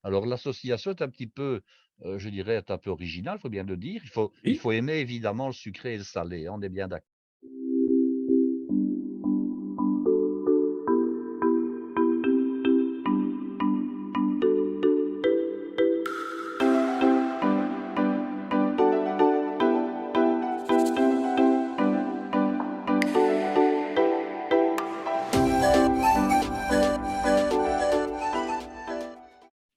Alors l'association est un petit peu, je dirais, est un peu originale, il faut bien le dire. Il Oui. faut aimer évidemment le sucré et le salé, hein, on est bien d'accord.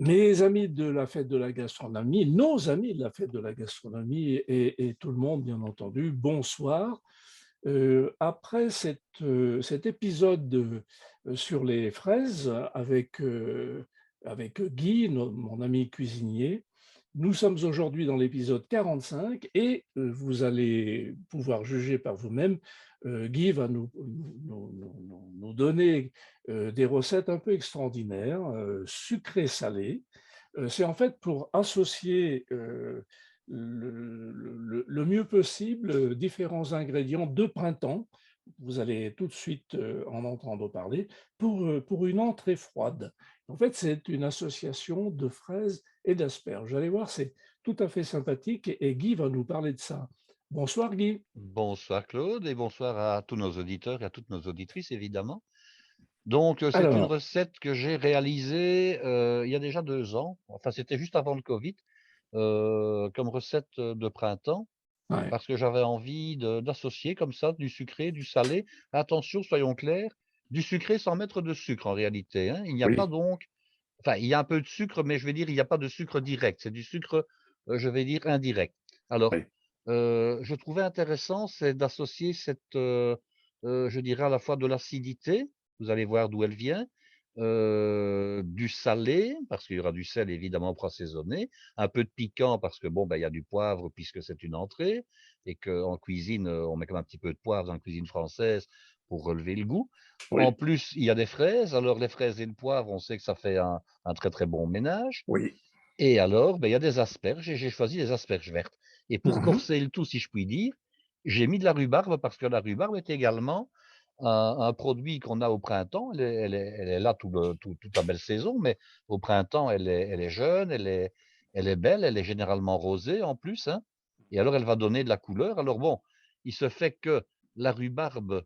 Mes amis de la fête de la gastronomie, nos amis de la fête de la gastronomie et tout le monde, bien entendu, bonsoir. Après cet épisode sur les fraises avec Guy, mon ami cuisinier, nous sommes aujourd'hui dans l'épisode 45 et vous allez pouvoir juger par vous-même. Guy va nous donner des recettes un peu extraordinaires, sucrées-salées. C'est en fait pour associer le mieux possible différents ingrédients de printemps. Vous allez tout de suite en entendre parler pour une entrée froide. En fait, c'est une association de fraises et d'asperges. Vous allez voir, c'est tout à fait sympathique et Guy va nous parler de ça. Bonsoir Guy. Bonsoir Claude et bonsoir à tous nos auditeurs et à toutes nos auditrices évidemment. Donc c'est une Alors, recette que j'ai réalisée, il y a déjà 2 ans, enfin c'était juste avant le covid, comme recette, de printemps. ouais, Parce que j'avais envie d'associer comme ça du sucré, du salé. Attention, soyons clairs, du sucré sans mettre de sucre en réalité, hein. Il n'y a pas oui, donc enfin, il y a un peu de sucre, mais je vais dire, il n'y a pas de sucre direct. C'est du sucre, je vais dire indirect. Alors, oui. je trouvais intéressant, c'est d'associer cette, je dirais à la fois de l'acidité, vous allez voir d'où elle vient, du salé, parce qu'il y aura du sel évidemment pour assaisonner, un peu de piquant parce que bon, ben, il y a du poivre puisque c'est une entrée et qu'en cuisine, on met quand même un petit peu de poivre dans la cuisine française pour relever le goût. En Oui, plus, il y a des fraises. Alors les fraises et le poivre, on sait que ça fait un très, très bon ménage. oui. Et alors, ben, il y a des asperges et j'ai choisi des asperges vertes. Et pour Mhm. corser le tout, si je puis dire, j'ai mis de la rhubarbe parce que la rhubarbe est également un produit qu'on a au printemps. Elle est là toute la belle saison, mais au printemps, elle est jeune, elle est belle, elle est généralement rosée en plus, hein. Et alors, elle va donner de la couleur. Alors bon, il se fait que la rhubarbe,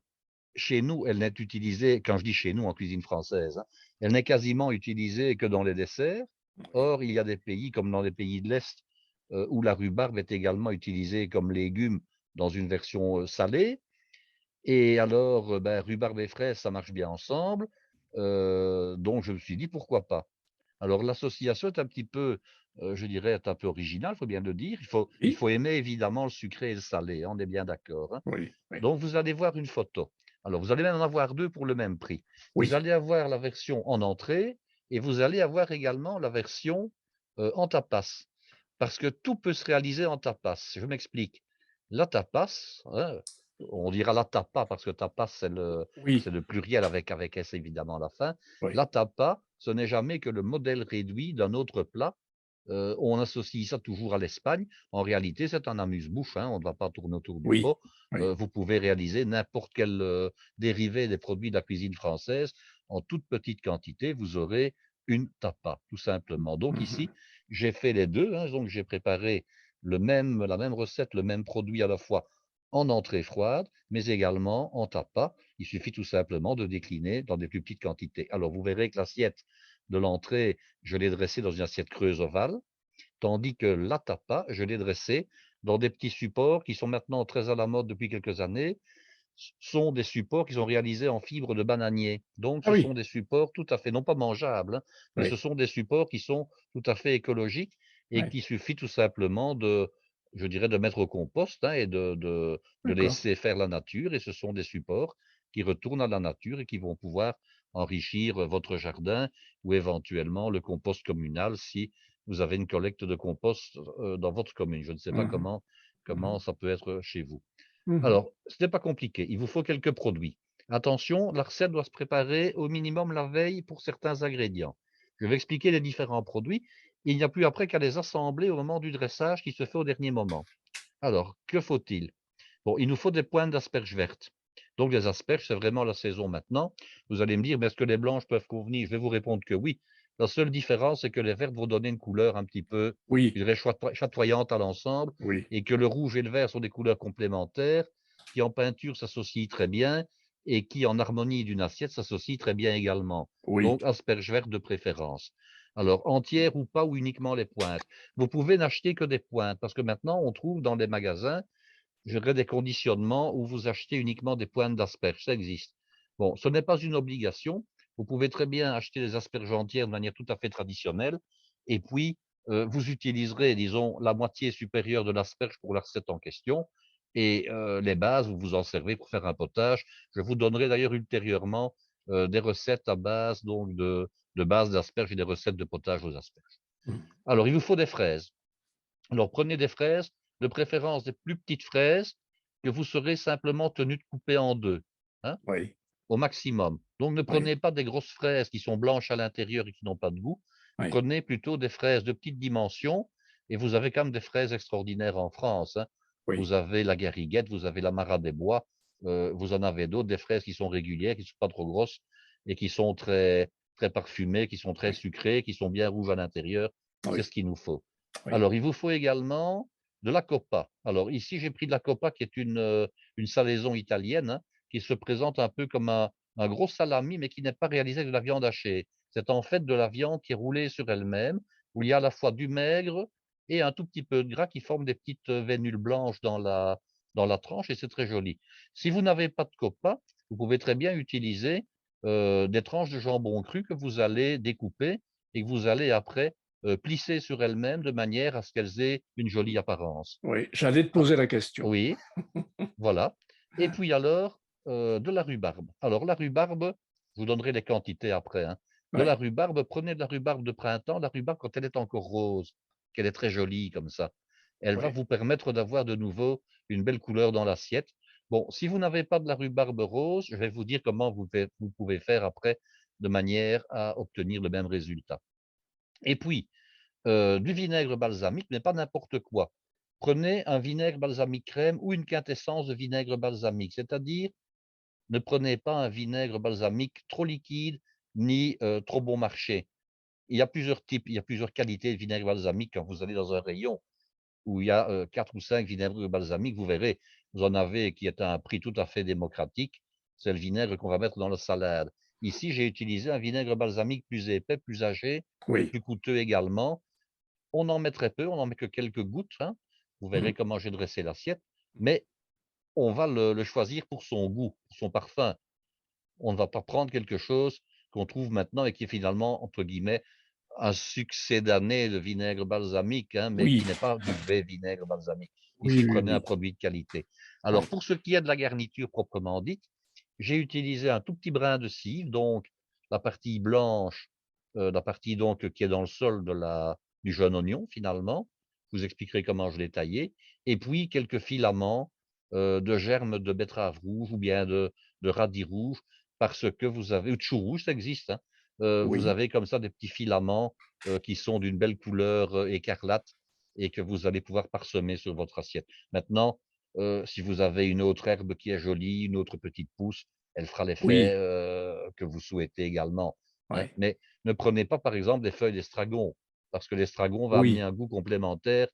chez nous, elle n'est utilisée, quand je dis chez nous en cuisine française, hein, elle n'est quasiment utilisée que dans les desserts. Oui, Or, il y a des pays, comme dans les pays de l'Est, où la rhubarbe est également utilisée comme légume dans une version, salée. Et alors, ben, rhubarbe et fraises, ça marche bien ensemble, donc je me suis dit: «Pourquoi pas?» Alors l'association est un petit peu, je dirais, est un peu originale, il faut bien le dire. Il oui, faut aimer évidemment le sucré et le salé, hein, on est bien d'accord, hein? oui, oui. Donc vous allez voir une photo. Alors vous allez même en avoir 2 pour le même prix. Vous Oui. allez avoir la version en entrée et vous allez avoir également la version, en tapas. Parce que tout peut se réaliser en tapas. Je m'explique. La tapas, hein, on dira la tapa parce que tapas c'est Oui, le pluriel avec S évidemment à la fin. oui. La tapa, ce n'est jamais que le modèle réduit d'un autre plat. On associe ça toujours à l'Espagne. En réalité, c'est un amuse-bouche, hein, on ne va pas tourner autour du Oui, pot. oui. Vous pouvez réaliser n'importe quel, dérivé des produits de la cuisine française. En toute petite quantité, vous aurez une tapa, tout simplement. Donc ici, Mhm. j'ai fait les 2, hein, donc j'ai préparé la même recette, le même produit à la fois en entrée froide, mais également en tapa. Il suffit tout simplement de décliner dans des plus petites quantités. Alors vous verrez que l'assiette de l'entrée, je l'ai dressée dans une assiette creuse ovale, tandis que la tapa, je l'ai dressée dans des petits supports qui sont maintenant très à la mode depuis quelques années. Ce sont des supports qui sont réalisés en fibre de bananier. Donc Ah ce sont oui, des supports tout à fait non pas mangeables, hein, mais ce oui, sont des supports qui sont tout à fait écologiques et oui. qu'il suffit tout simplement de, je dirais, de mettre au compost, hein, et de D'accord. laisser faire la nature et ce sont des supports qui retournent à la nature et qui vont pouvoir enrichir, votre jardin ou éventuellement le compost communal si vous avez une collecte de compost, dans votre commune. Je ne sais pas Mhm. comment Mhm. ça peut être chez vous. Mhm. Alors, ce n'est pas compliqué, il vous faut quelques produits. Attention, la recette doit se préparer au minimum la veille pour certains ingrédients. Je vais expliquer les différents produits. Il n'y a plus après qu'à les assembler au moment du dressage qui se fait au dernier moment. Alors, que faut-il? Bon, il nous faut des pointes d'asperges vertes. Donc les asperges, c'est vraiment la saison maintenant. Vous allez me dire: «Mais est-ce que les blanches peuvent convenir?» Je vais vous répondre que oui, La seule différence, c'est que les vertes vont donner une couleur un petit peu, je Oui, dirais, chatoyante à l'ensemble, oui, et que le rouge et le vert sont des couleurs complémentaires qui, en peinture, s'associent très bien et qui, en harmonie d'une assiette, s'associent très bien également. oui, Donc, asperges vertes de préférence. Alors, entières ou pas, ou uniquement les pointes. Vous pouvez n'acheter que des pointes, parce que maintenant, on trouve dans les magasins, je dirais, des conditionnements où vous achetez uniquement des pointes d'asperges. Ça existe. Bon, ce n'est pas une obligation. Vous pouvez très bien acheter des asperges entières de manière tout à fait traditionnelle. Et puis, vous utiliserez, disons, la moitié supérieure de l'asperge pour la recette en question. Et les bases, vous vous en servez pour faire un potage. Je vous donnerai d'ailleurs ultérieurement des recettes à base donc de base d'asperges et des recettes de potage aux asperges. mmh, Alors, il vous faut des fraises. Alors prenez des fraises, de préférence des plus petites fraises que vous serez simplement tenu de couper en 2, hein, oui, au maximum. Donc ne oui, prenez pas des grosses fraises qui sont blanches à l'intérieur et qui n'ont pas de goût. oui, Prenez plutôt des fraises de petite dimension et vous avez quand même des fraises extraordinaires en France, hein. Vous oui, avez la Gariguette, vous avez la Marat des Bois, vous en avez d'autres, des fraises qui sont régulières, qui ne sont pas trop grosses et qui sont très très parfumées, qui sont très oui, sucrées, qui sont bien rouges à l'intérieur. C'est oui, ce qu'il nous faut. oui, Alors il vous faut également de la Coppa. Alors ici, j'ai pris de la Coppa qui est une salaison italienne, hein, qui se présente un peu comme un gros salami, mais qui n'est pas réalisé avec de la viande hachée. C'est en fait de la viande qui est roulée sur elle-même, où il y a à la fois du maigre et un tout petit peu de gras qui forment des petites vénules blanches dans la tranche, et c'est très joli. Si vous n'avez pas de Coppa, vous pouvez très bien utiliser des tranches de jambon cru que vous allez découper et que vous allez après plisser sur elles-mêmes de manière à ce qu'elles aient une jolie apparence. oui, j'allais te Ah, poser la question. oui, voilà. Et puis alors, de la rhubarbe. Alors la rhubarbe, je vous donnerai les quantités après, hein. De la Oui, rhubarbe, prenez de la rhubarbe de printemps, la rhubarbe quand elle est encore rose, qu'elle est très jolie comme ça. Elle va oui, vous permettre d'avoir de nouveau une belle couleur dans l'assiette. Bon, si vous n'avez pas de la rhubarbe rose, je vais vous dire comment vous pouvez faire après de manière à obtenir le même résultat. Et puis, du vinaigre balsamique, mais pas n'importe quoi. Prenez un vinaigre balsamique crème ou une quintessence de vinaigre balsamique, c'est-à-dire ne prenez pas un vinaigre balsamique trop liquide ni trop bon marché. Il y a plusieurs types, il y a plusieurs qualités de vinaigre balsamique. Quand vous allez dans un rayon où il y a 4 ou 5 vinaigres balsamiques, vous verrez, vous en avez qui est à un prix tout à fait démocratique. C'est le vinaigre qu'on va mettre dans la salade. Ici, j'ai utilisé un vinaigre balsamique plus épais, plus âgé, oui, plus coûteux également. On en met très peu, on n'en met que quelques gouttes, hein. Vous mmh, verrez comment j'ai dressé l'assiette, mais on va le choisir pour son goût, pour son parfum. On ne va pas prendre quelque chose qu'on trouve maintenant et qui est finalement, entre guillemets, un succédané de vinaigre balsamique, hein, mais oui, qui n'est pas du vrai vinaigre balsamique. oui, Ici, oui, prenez un oui, produit de qualité. Alors, oui, pour ce qui est de la garniture proprement dite, j'ai utilisé un tout petit brin de cive, donc la partie blanche, la partie donc qui est dans le sol du jeune oignon finalement. Je vous expliquerai comment je l'ai taillé. Et puis quelques filaments de germes de betterave rouge ou bien de radis rouge, parce que vous avez, ou de chou rouge, ça existe, hein. Vous oui, avez comme ça des petits filaments qui sont d'une belle couleur écarlate et que vous allez pouvoir parsemer sur votre assiette. Maintenant, si vous avez une autre herbe qui est jolie, une autre petite pousse, elle fera l'effet, oui, que vous souhaitez également, hein. oui, Mais ne prenez pas, par exemple, des feuilles d'estragon, parce que l'estragon va amener oui, un goût complémentaire,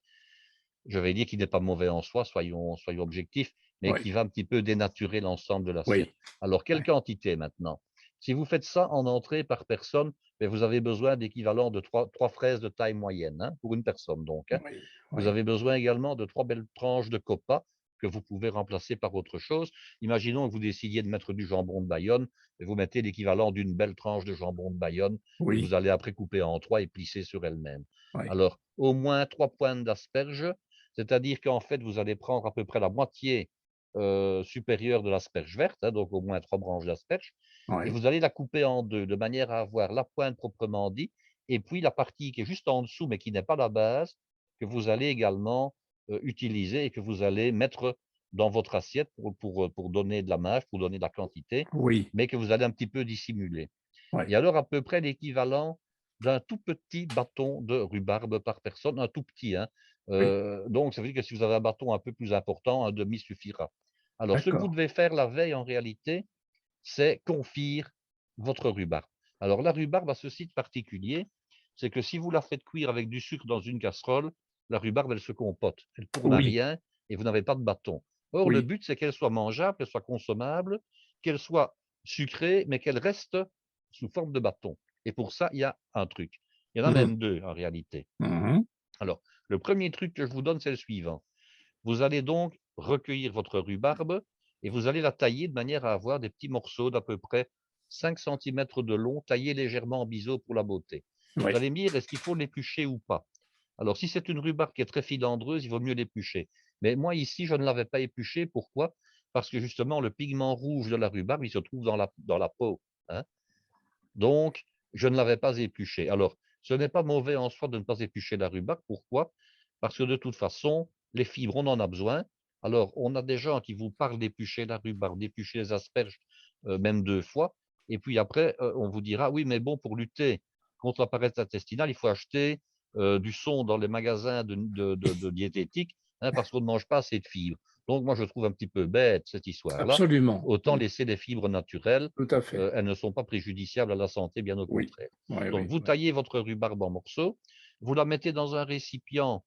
je vais dire qu'il n'est pas mauvais en soi, soyons objectifs, mais oui, qui va un petit peu dénaturer l'ensemble de l'assiette. oui, Alors, quelle oui, quantité maintenant? Si vous faites ça en entrée par personne, beh, vous avez besoin d'équivalent de trois fraises de taille moyenne, hein, pour une personne donc, hein. oui, Vous oui, avez besoin également de 3 belles tranches de Coppa que vous pouvez remplacer par autre chose. Imaginons que vous décidiez de mettre du jambon de Bayonne, et vous mettez l'équivalent d'une belle tranche de jambon de Bayonne que vous oui, allez après couper en 3 et plisser sur elle-même. oui, Alors, au moins 3 pointes d'asperges, c'est-à-dire qu'en fait, vous allez prendre à peu près la moitié supérieure de l'asperge verte, hein, donc au moins 3 branches d'asperges, et oui, vous allez la couper en 2 de manière à avoir la pointe proprement dit, et puis la partie qui est juste en dessous, mais qui n'est pas la base, que vous allez également utiliser et que vous allez mettre dans votre assiette pour donner de la mâche, pour donner de la quantité, oui, mais que vous allez un petit peu dissimuler. oui, Et alors à peu près l'équivalent d'un tout petit bâton de rhubarbe par personne, un tout petit, hein. oui, Donc ça veut dire que si vous avez un bâton un peu plus important, un demi suffira. Alors ce que vous d'accord, devez faire la veille en réalité, c'est confire votre rhubarbe. Alors la rhubarbe a ce site particulier, c'est que si vous la faites cuire avec du sucre dans une casserole, la rhubarbe, elle se compote, elle tourne à Oui, rien et vous n'avez pas de bâton. Or, le oui. but, c'est qu'elle soit mangeable, qu'elle soit consommable, qu'elle soit sucrée, mais qu'elle reste sous forme de bâton. Et pour ça, il y a un truc. Il y en a Mmh. même 2 en réalité. Mmh. Alors, le premier truc que je vous donne, c'est le suivant. Vous allez donc recueillir votre rhubarbe et vous allez la tailler de manière à avoir des petits morceaux d'à peu près 5 centimètres de long, taillés légèrement en biseau pour la beauté. Vous Oui. allez me dire, est-ce qu'il faut l'éplucher ou pas? Alors, si c'est une rhubarbe qui est très filandreuse, il vaut mieux l'éplucher. Mais moi, ici, je ne l'avais pas épluché. Pourquoi? Parce que justement, le pigment rouge de la rhubarbe, il se trouve dans la peau, hein. Donc, je ne l'avais pas épluché. Alors, ce n'est pas mauvais en soi de ne pas éplucher la rhubarbe. Pourquoi? Parce que de toute façon, les fibres, on en a besoin. Alors, on a des gens qui vous parlent d'éplucher la rhubarbe, d'éplucher les asperges, même 2 fois. Et puis après, on vous dira: «Oui, mais bon, pour lutter contre la paresse intestinale, il faut acheter, du son dans les magasins de diététique, hein, parce qu'on ne mange pas assez de fibres». Donc moi, je trouve un petit peu bête cette histoire-là. Absolument. Autant laisser les fibres naturelles, Tout à fait. elles ne sont pas préjudiciables à la santé, bien au Oui. contraire. Oui, Donc oui, vous oui. taillez votre rhubarbe en morceaux, vous la mettez dans un récipient,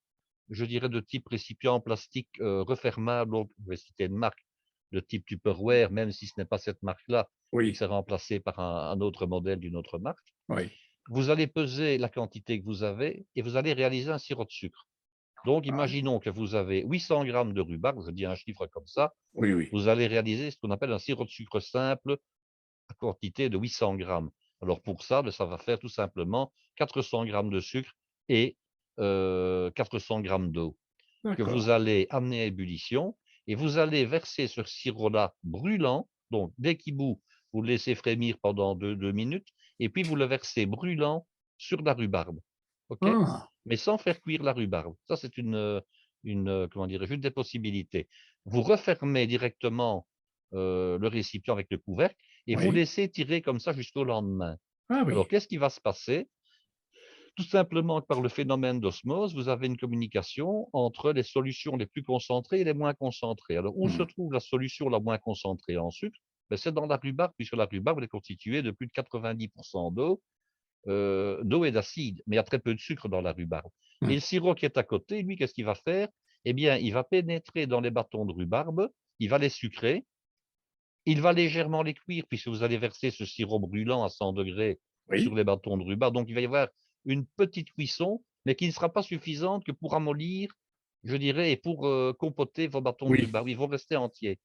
je dirais de type récipient en plastique, refermable, donc je vais citer une marque de type Tupperware, même si ce n'est pas cette marque-là et que Oui, c'est remplacé par un autre modèle d'une autre marque. oui. Vous allez peser la quantité que vous avez et vous allez réaliser un sirop de sucre. Donc Ah, imaginons que vous avez 800 grammes de rhubarbe, je dis un chiffre comme ça, oui, oui. vous allez réaliser ce qu'on appelle un sirop de sucre simple à quantité de 800 grammes. Alors pour ça, ça va faire tout simplement 400 grammes de sucre et 400 grammes d'eau que D'accord. vous allez amener à ébullition et vous allez verser ce sirop-là brûlant. Donc dès qu'il bout, vous le laissez frémir pendant 2 minutes et puis vous le versez brûlant sur la rhubarbe. OK? Ah, Mais sans faire cuire la rhubarbe. Ça, c'est comment dirais-je, une des possibilités. Vous refermez directement, le récipient avec le couvercle et vous oui. laissez tirer comme ça jusqu'au lendemain. Ah Alors, oui. qu'est-ce qui va se passer? Tout simplement que par le phénomène d'osmose, vous avez une communication entre les solutions les plus concentrées et les moins concentrées. Alors, où se Mmh. trouve la solution la moins concentrée en sucre? Ben, c'est dans la rhubarbe, puisque la rhubarbe elle est constituée de plus de 90 d'eau et d'acide, mais il y a très peu de sucre dans la rhubarbe. Et Mmh. le sirop qui est à côté, lui, qu'est-ce qu'il va faire? Eh bien, il va pénétrer dans les bâtons de rhubarbe, il va les sucrer, il va légèrement les cuire puisque vous allez verser ce sirop brûlant à 100 degrés sur Oui, les bâtons de rhubarbe. Donc il va y avoir une petite cuisson, mais qui ne sera pas suffisante que pour amollir, je dirais, et pour, compoter vos bâtons de oui. rhubarbe. Ils vont rester entiers,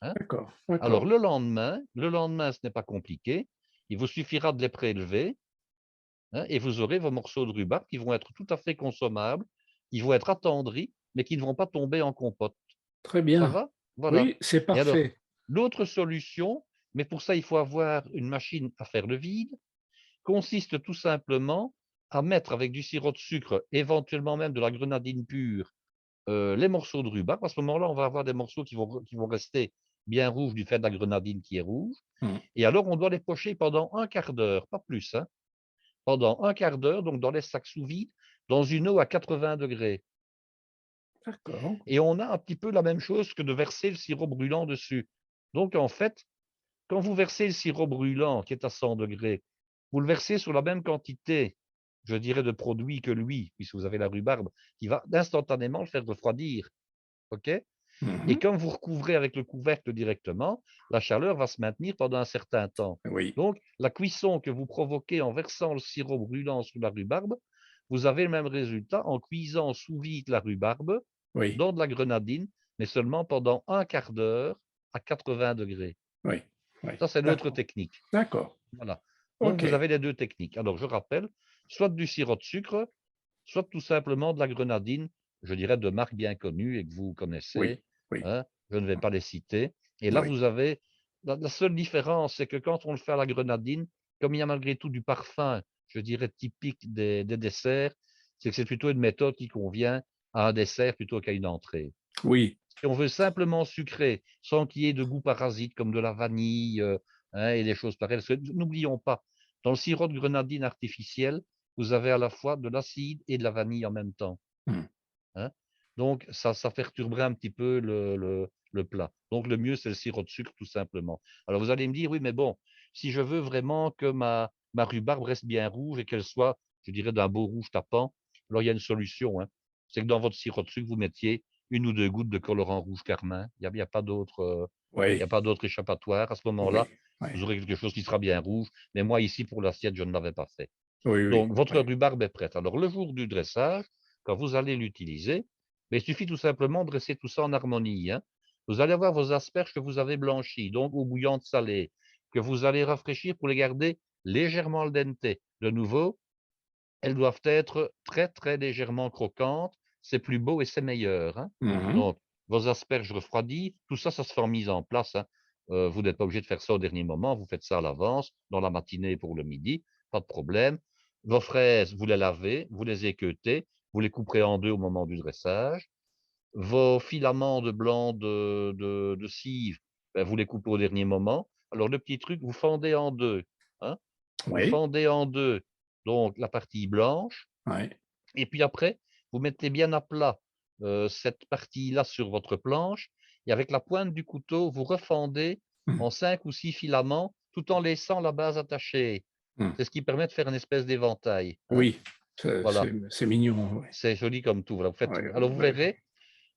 hein. D'accord, Alors d'accord. le lendemain, ce n'est pas compliqué, il vous suffira de les prélever, hein, et vous aurez vos morceaux de rhubarbe qui vont être tout à fait consommables, qui vont être attendris, mais qui ne vont pas tomber en compote. Très Ça bien. va? Voilà. Oui, c'est Et alors, parfait. l'autre solution, mais pour ça, il faut avoir une machine à faire le vide, consiste tout simplement à mettre avec du sirop de sucre, éventuellement même de la grenadine pure, les morceaux de rhubarbe. À ce moment-là, on va avoir des morceaux qui vont rester bien rouges du fait de la grenadine qui est rouge. Mmh. Et alors, on doit les pocher pendant un quart d'heure, pas plus, hein. Pendant un quart d'heure, donc dans les sacs sous vide, dans une eau à 80 degrés. D'accord. Et on a un petit peu la même chose que de verser le sirop brûlant dessus. Donc en fait, quand vous versez le sirop brûlant qui est à 100 degrés, vous le versez sur la même quantité, je dirais, de produit que lui, puisque vous avez la rhubarbe, qui va instantanément le faire refroidir. OK? Et Mmh. quand vous recouvrez avec le couvercle directement, la chaleur va se maintenir pendant un certain temps. Oui, Donc, la cuisson que vous provoquez en versant le sirop brûlant sur la rhubarbe, vous avez le même résultat en cuisant sous vide la rhubarbe oui, dans de la grenadine, mais seulement pendant un quart d'heure à 80 degrés. oui, oui. Ça, c'est l'autre D'accord, technique. d'accord. Voilà. Donc, vous OK. avez les 2 techniques. Alors, je rappelle, soit du sirop de sucre, soit tout simplement de la grenadine, je dirais de marque bien connue et que vous Oui, connaissez, oui, hein, je ne vais pas les citer. Et là, oui. vous avez la seule différence, c'est que quand on le fait à la grenadine, comme il y a malgré tout du parfum, je dirais typique des desserts, c'est que c'est plutôt une méthode qui convient à un dessert plutôt qu'à une entrée. Oui, Si on veut simplement sucrer, sans qu'il y ait de goût parasite comme de la vanille, hein, et des choses pareilles, parce que n'oublions pas, dans le sirop de grenadine artificiel, vous avez à la fois de l'acide et de la vanille en même temps, mmh, hein. Donc ça perturberait un petit peu le plat. Donc le mieux, c'est le sirop de sucre tout simplement. Alors vous allez me dire: «Oui, mais bon, si je veux vraiment que ma rhubarbe reste bien rouge et qu'elle soit je dirais, d'un beau rouge tapant, alors il y a une solution, hein. C'est que dans votre sirop de sucre, vous mettiez 1 ou 2 gouttes de colorant rouge carmin. Il y a pas d'autre, il y Oui, a pas d'autre échappatoire. À ce moment-là, oui, oui, vous aurez quelque chose qui sera bien rouge, mais moi ici, pour l'assiette, je ne l'avais pas fait. oui, oui, Donc votre oui, rhubarbe est prête. Alors le jour du dressage, quand vous allez l'utiliser, beh, il suffit tout simplement de dresser tout ça en harmonie, hein. Vous allez avoir vos asperges que vous avez blanchies, donc eau bouillante salée, que vous allez rafraîchir pour les garder légèrement al dente. De nouveau, elles doivent être très, très légèrement croquantes, c'est plus beau et c'est meilleur, hein. mhm, Donc vos asperges refroidies, tout ça, ça se fait en mise en place, hein. Vous n'êtes pas obligé de faire ça au dernier moment, vous faites ça à l'avance, dans la matinée pour le midi, pas de problème. Vos fraises, vous les lavez, vous les équeutez, vous les couperez en 2 au moment du dressage. Vos filaments de blanc de cive, bah, vous les coupez au dernier moment. Alors le petit truc, vous fendez en 2, hein. Vous oui, fendez en 2 donc la partie blanche oui, et puis après, vous mettez bien à plat, cette partie-là sur votre planche et avec la pointe du couteau, vous refendez mm, en 5 ou 6 filaments tout en laissant la base attachée. mm. C'est ce qui permet de faire une espèce d'éventail, hein. Oui, Voilà, c'est mignon, oui, c'est joli comme tout, voilà, vous faites oui, alors vous oui, verrez,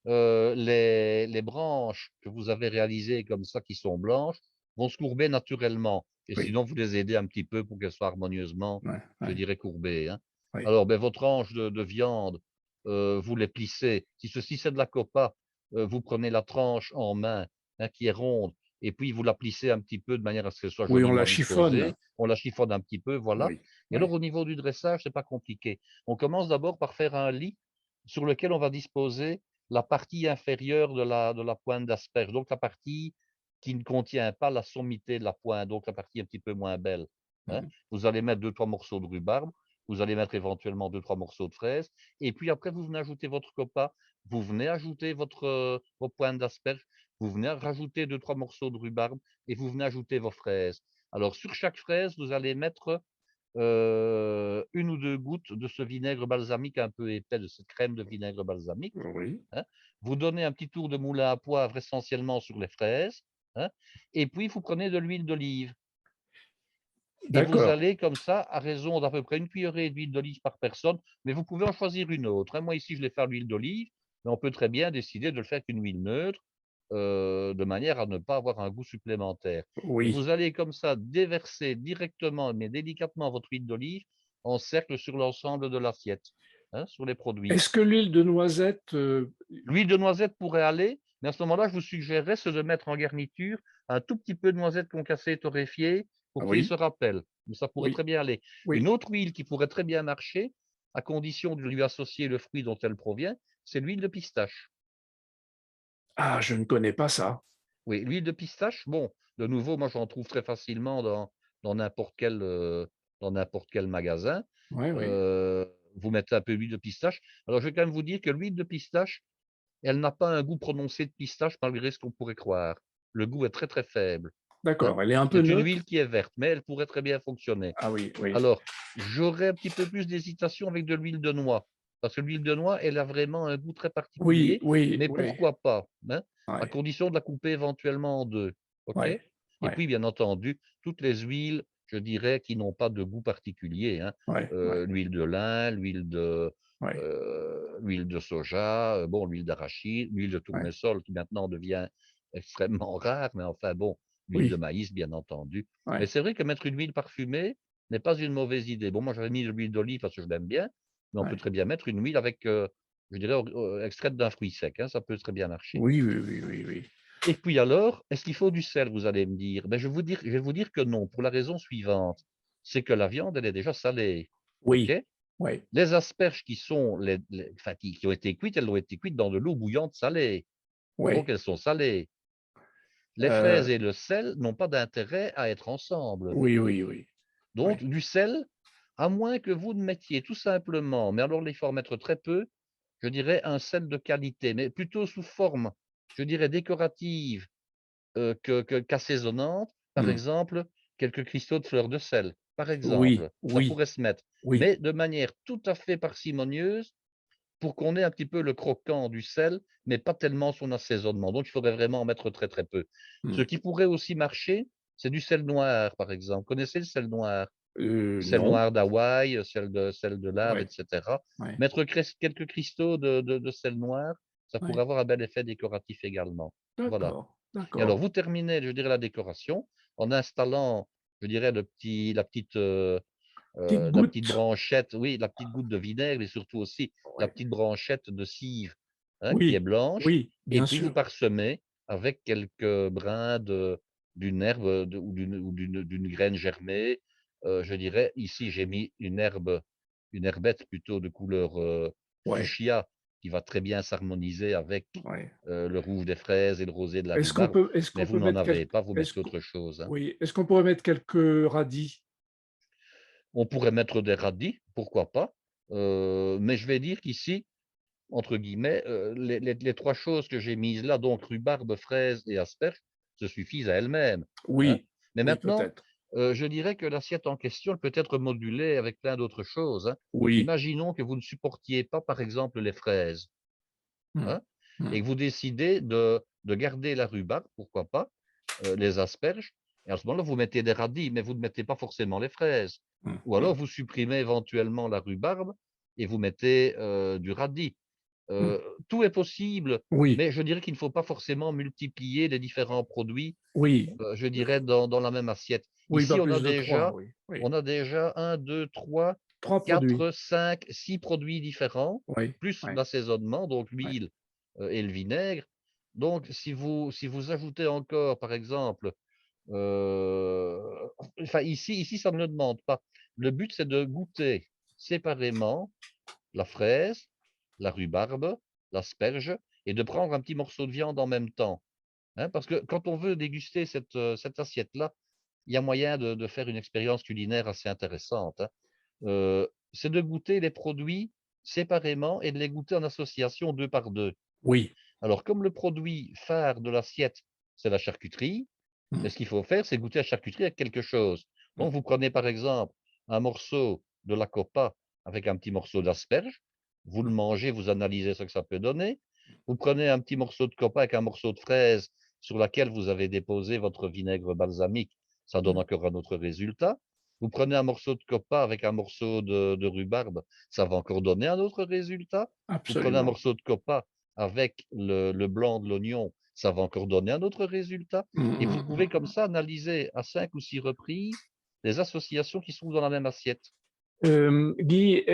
les branches que vous avez réalisées comme ça, qui sont blanches, vont se courber naturellement et oui, sinon vous les aidez un petit peu pour qu'elles soient harmonieusement, oui, je oui, dirais, courbées, hein. oui, Alors, beh, vos tranches de viande, vous les plissez. Si ceci c'est de la copa, vous prenez la tranche en main, hein, qui est ronde et puis vous la plissez un petit peu de manière à ce qu'elle soit oui, on la joliment chiffonne, disposée. On la chiffonne un petit peu, voilà. oui, Et alors oui, au niveau du dressage, c'est pas compliqué. On commence d'abord par faire un lit sur lequel on va disposer la partie inférieure de la pointe d'asperge, donc la partie qui ne contient pas la sommité de la pointe, donc la partie un petit peu moins belle, hein. mm, Vous allez mettre 2 3 morceaux de rhubarbe, vous allez mettre éventuellement 2 3 morceaux de fraises et puis après vous venez ajouter votre copa, vous venez ajouter vos pointes d'asperge, vous venez rajouter 2 3 morceaux de rhubarbe et vous venez ajouter vos fraises. Alors sur chaque fraise, vous allez mettre 1 ou 2 gouttes de ce vinaigre balsamique un peu épais, de cette crème de vinaigre balsamique, oui, hein. Vous donnez un petit tour de moulin à poivre essentiellement sur les fraises, hein, et puis vous prenez de l'huile d'olive et vous d'accord, allez comme ça, à raison d'à peu près une cuillerée d'huile d'olive par personne, mais vous pouvez en choisir une autre, hein. Moi ici, je l'ai fait à l'huile d'olive, mais on peut très bien décider de le faire avec une huile neutre, de manière à ne pas avoir un goût supplémentaire et oui. vous allez comme ça déverser directement, mais délicatement votre huile d'olive en cercle sur l'ensemble de l'assiette, hein, sur les produits. Est-ce que l'huile de noisette, L'huile de noisette pourrait aller, mais à ce moment-là, je vous suggérerais, c'est de mettre en garniture un tout petit peu de noisette concassée et torréfiée pour qu'il se oui, rappelle, mais ça pourrait oui, très bien aller. Une oui. autre huile qui pourrait très bien marcher, à condition de lui associer le fruit dont elle provient, c'est l'huile de pistache. Ah, je ne connais pas ça. Oui, l'huile de pistache, bon, de nouveau, moi, j'en trouve très facilement dans n'importe quel, dans n'importe quel magasin. Oui, oui. Vous mettez un peu d'huile de pistache. Alors, je vais quand même vous dire que l'huile de pistache, elle n'a pas un goût prononcé de pistache malgré ce qu'on pourrait croire. Le goût est très, très faible, hein. D'accord, elle est un peu C'est une neutre? huile qui est verte, mais elle pourrait très bien fonctionner. Ah oui, oui, Alors, j'aurais un petit peu plus d'hésitation avec de l'huile de noix, parce que l'huile de noix, elle a vraiment un goût très oui, particulier, oui, mais oui, pourquoi pas, hein? À ouais, condition de la couper éventuellement en 2, OK? ouais, Et ouais, puis, bien entendu, toutes les huiles, je dirais, qui n'ont pas de goût particulier, hein, ouais, ouais, l'huile de lin, ouais, l'huile de soja, bon, l'huile d'arachide, l'huile de ouais, tournesol qui maintenant devient extrêmement rare, mais enfin bon, l'huile de oui, maïs, bien entendu. Mais ouais, c'est vrai que mettre une huile parfumée n'est pas une mauvaise idée. Bon, moi, j'avais mis de l'huile d'olive parce que je l'aime bien, mais on peut ouais. très bien mettre une huile avec, je dirais, extraite d'un fruit sec, hein, ça peut très bien marcher. Oui, oui, oui, oui, oui. Et puis alors, est-ce qu'il faut du sel, vous allez me dire? Ben, je vais vous dire que non, pour la raison suivante, c'est que la viande, elle est déjà salée, OK? Oui, oui, Les asperges qui sont enfin, qui ont été cuites, elles ont été cuites dans de l'eau bouillante salée, donc oui, elles sont salées. Les fraises et le sel n'ont pas d'intérêt à être ensemble. oui, oui, oui, oui, Donc du sel, à moins que vous ne mettiez tout simplement, mais alors là, il faut en mettre très peu, je dirais un sel de qualité, mais plutôt sous forme, je dirais décorative, qu'assaisonnante. Par mmh. exemple, quelques cristaux de fleurs de sel, par Oui, exemple, ça oui, pourrait se mettre, oui, mais de manière tout à fait parcimonieuse pour qu'on ait un petit peu le croquant du sel, mais pas tellement son assaisonnement. Donc il faudrait vraiment en mettre très, très peu. Ce mmh. qui pourrait aussi marcher, c'est du sel noir, par exemple. Connaissez le sel noir? Sel Non. noir d'Hawaï, sel de lave, Ouais, etc. ouais. Mettre quelques cristaux de sel noir, ça pourrait Ouais. avoir un bel effet décoratif également. Voilà. D'accord, Et alors, d'accord. vous terminez, je dirais, la décoration en installant, je dirais, Petite la petite goutte. branchette, oui, la petite goutte de vinaigre et surtout aussi la Ouais. petite branchette de cive, hein, qui est Oui, blanche. oui, Et bien puis vous sûr. parsemez avec quelques brins d'une herbe ou d'une graine germée. Je dirais, ici, j'ai mis une herbette plutôt de couleur Ouais, fuchsia qui va très bien s'harmoniser avec ouais. le rouge des fraises et le rosé de la Est-ce qu'on rhubarbe. peut est-ce Mais qu'on vous peut n'en mettre avez quelques pas, vous est-ce mettez qu'on autre chose, hein. oui, est-ce qu'on pourrait mettre quelques radis? On pourrait mettre des radis, pourquoi pas, mais je vais dire qu'ici, entre guillemets, les 3 choses que j'ai mises là, donc rhubarbe, fraise et asperges, se suffisent à elles-mêmes, hein. Oui, Mais oui, maintenant, peut-être. je dirais que l'assiette en question, elle peut être modulée avec plein d'autres choses, hein. Oui. Imaginons que vous ne supportiez pas, par exemple, les fraises, Mmh. hein, et Mmh. que vous décidez de garder la rhubarbe, pourquoi pas, les asperges, et à ce moment-là, vous mettez des radis, mais vous ne mettez pas forcément les fraises. Mmh. Ou alors Mmh. vous supprimez éventuellement la rhubarbe et vous mettez, du radis. Mmh. Heu, Tout est possible, Oui, mais je dirais qu'il ne faut pas forcément multiplier les différents produits, oui, je dirais dans la même assiette. oui, pas Ici, plus de 3. Oui, oui. on a déjà un, deux, trois, 3 produits. quatre, 5, 6 produits différents, Oui, plus oui, l'assaisonnement, donc oui. l'huile, et le vinaigre. Donc si vous ajoutez encore, par exemple, Heu, enfin ici ça ne le demande pas. Le but c'est de goûter séparément la fraise, la rhubarbe, l'asperge et de prendre un petit morceau de viande en même temps, hein. Parce que quand on veut déguster cette assiette-là, il y a moyen de faire une expérience culinaire assez intéressante, hein. C'est de goûter les produits séparément et de les goûter en association 2 par 2. Oui. Alors comme le produit phare de l'assiette, c'est la charcuterie, Mmh. mais ce qu'il faut faire, c'est goûter à la charcuterie avec quelque chose. Mmh. Donc, vous prenez par exemple un morceau de la copa avec un petit morceau d'asperge, vous le Mmh. mangez, vous analysez ce que ça peut donner. Vous prenez un petit morceau de copa avec un morceau de fraise sur laquelle vous avez déposé votre vinaigre balsamique, ça donne Mmh. encore un autre résultat. Vous prenez un morceau de copa avec un morceau de rhubarbe, ça va encore donner un autre résultat. Vous prenez un Absolument. morceau de copa avec le blanc de l'oignon, ça va encore donner un autre résultat. Mmh Et vous mh, pouvez comme mmh. ça analyser à 5 ou 6 reprises les associations qui sont dans la même assiette. Guy,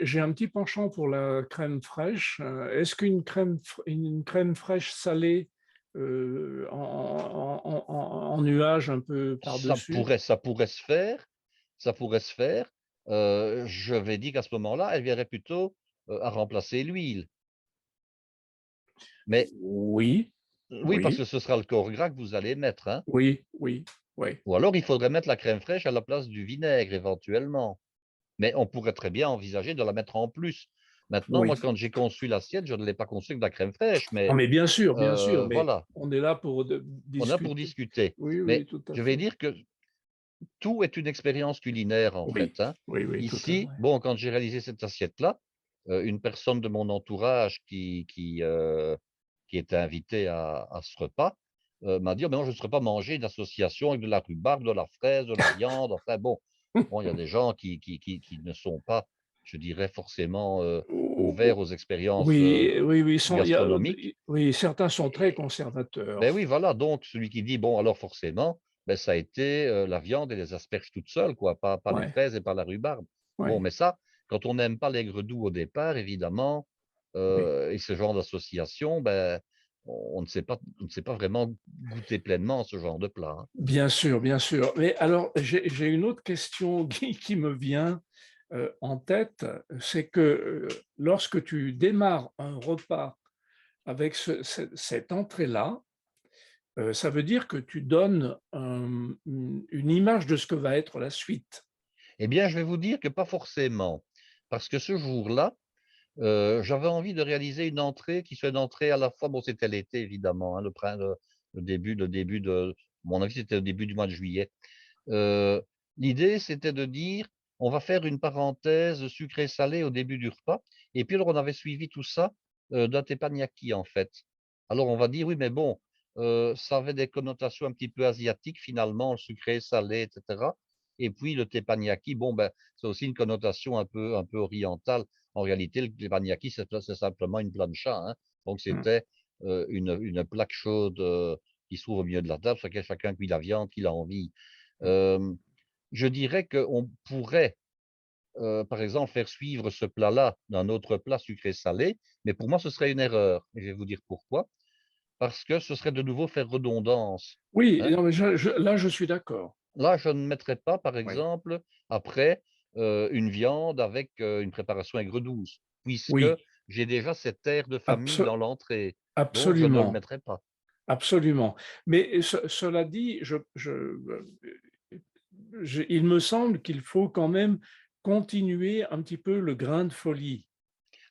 j'ai un petit penchant pour la crème fraîche. Est-ce une crème fraîche salée, en nuage un peu par-dessus? Ça pourrait se faire, je vais dire qu'à ce moment-là, elle viendrait plutôt, à remplacer l'huile. Mais Oui, oui, parce oui, que ce sera le corps gras que vous allez mettre, hein. oui, oui, oui, Ou alors il faudrait mettre la crème fraîche à la place du vinaigre éventuellement. Mais on pourrait très bien envisager de la mettre en plus. Maintenant, oui. moi, quand j'ai conçu l'assiette, je ne l'ai pas conçue avec de la crème fraîche, Non, mais mais bien sûr, mais voilà, on est là pour on a pour discuter. discuter. Oui, oui, Mais tout à je vais fait. dire que tout est une expérience culinaire, en Oui, fait, hein. oui, oui, tout à Ici, fait. bon, quand j'ai réalisé cette assiette-là, une personne de mon entourage qui était invitée à ce repas, m'a dit: «Oh, mais non, je ne saurais pas manger une association avec de la rhubarbe, de la fraise, de la viande». Enfin bon, bon, il y a des gens qui ne sont pas, je dirais, forcément, ouverts aux expériences, Oui, oui, oui, il y a, gastronomiques. oui, certains sont très Et conservateurs. beh, oui, voilà, donc celui qui dit: «Bon, alors forcément, beh, ça a été, la viande et les asperges toutes seules, quoi, pas les Ouais, fraises et pas la rhubarbe». Bon, ouais, mais ça, quand on n'aime pas l'aigre doux au départ, évidemment, oui. et ce genre d'association, ben, on ne sait pas vraiment goûter pleinement ce genre de plat, hein. Bien sûr, bien sûr. Mais alors, j'ai une autre question qui me vient, en tête, c'est que, lorsque tu démarres un repas avec cette entrée-là, ça veut dire que tu donnes une image de ce que va être la suite. Eh bien, je vais vous dire que pas forcément, parce que ce jour-là, j'avais envie de réaliser une entrée qui soit une entrée à la fois, bon, c'était l'été évidemment, hein, le début de à mon avis, c'était au début du mois de juillet. Heu, L'idée, c'était de dire: «On va faire une parenthèse sucré-salé au début du repas» et puis alors on avait suivi tout ça, d'un teppanyaki, en fait. Alors on va dire: «Oui, mais bon, ça avait des connotations un petit peu asiatiques finalement, le sucré, salé et cetera». Et puis le teppanyaki, bon, ben, c'est aussi une connotation un peu orientale. En réalité, le teppanyaki, c'est simplement une plancha, hein. Donc Mmh. c'était, une plaque chaude, qui se trouve au milieu de la table, sur laquelle chacun cuit la viande qu'il a envie. Mmh. Hem, je dirais qu'on pourrait, par exemple, faire suivre ce plat-là d'un autre plat sucré-salé, mais pour moi, ce serait une erreur. Et je vais vous dire pourquoi. Parce que ce serait de nouveau faire redondance, Oui, hein. non, mais là, je suis d'accord. Là, je ne mettrais pas, par Oui, exemple, après, une viande avec, une préparation aigre douce, puisque oui, j'ai déjà cette aire de famille abso dans l'entrée, donc je ne le absolument, mettrai pas. absolument. Mais cela dit, il me semble qu'il faut quand même continuer un petit peu le grain de folie,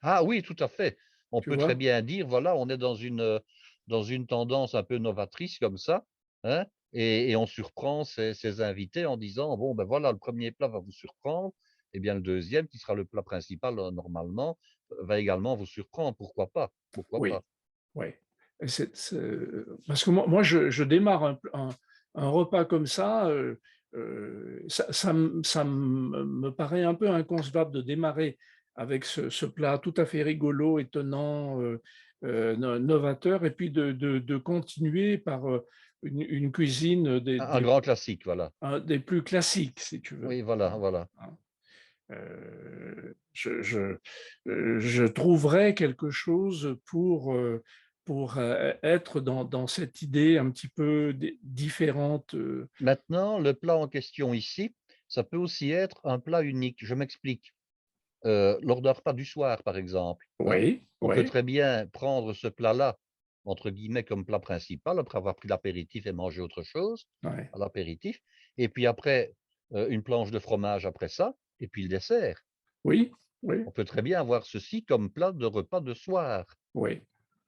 Ah oui, tout à fait. On tu peut très vois? bien dire, voilà, on est dans une tendance un peu novatrice comme ça, hein, et on surprend ses invités en disant: «Bon, ben, voilà, le premier plat va vous surprendre, et bien le deuxième, qui sera le plat principal, normalement, va également vous surprendre». Pourquoi pas? Pourquoi Oui, pas? oui. Et parce que moi, je démarre un repas comme ça, ça me paraît un peu inconcevable de démarrer avec ce plat tout à fait rigolo, étonnant, novateur, et puis de continuer par, une cuisine Un grand classique, voilà. des plus classiques, si tu veux. Oui, voilà, Hein, voilà. hein. Je trouverais quelque chose pour, être dans cette idée un petit peu différente, Maintenant, le plat en question ici, ça peut aussi être un plat unique. Je m'explique. Lors d'un repas du soir, par exemple, hein, oui, on peut oui, très bien prendre ce plat-là, entre guillemets, comme plat principal, après avoir pris l'apéritif et mangé autre chose ouais, à l'apéritif, et puis après, une planche de fromage après ça, et puis le dessert. oui, oui, On peut très bien avoir ceci comme plat de repas de soir, oui,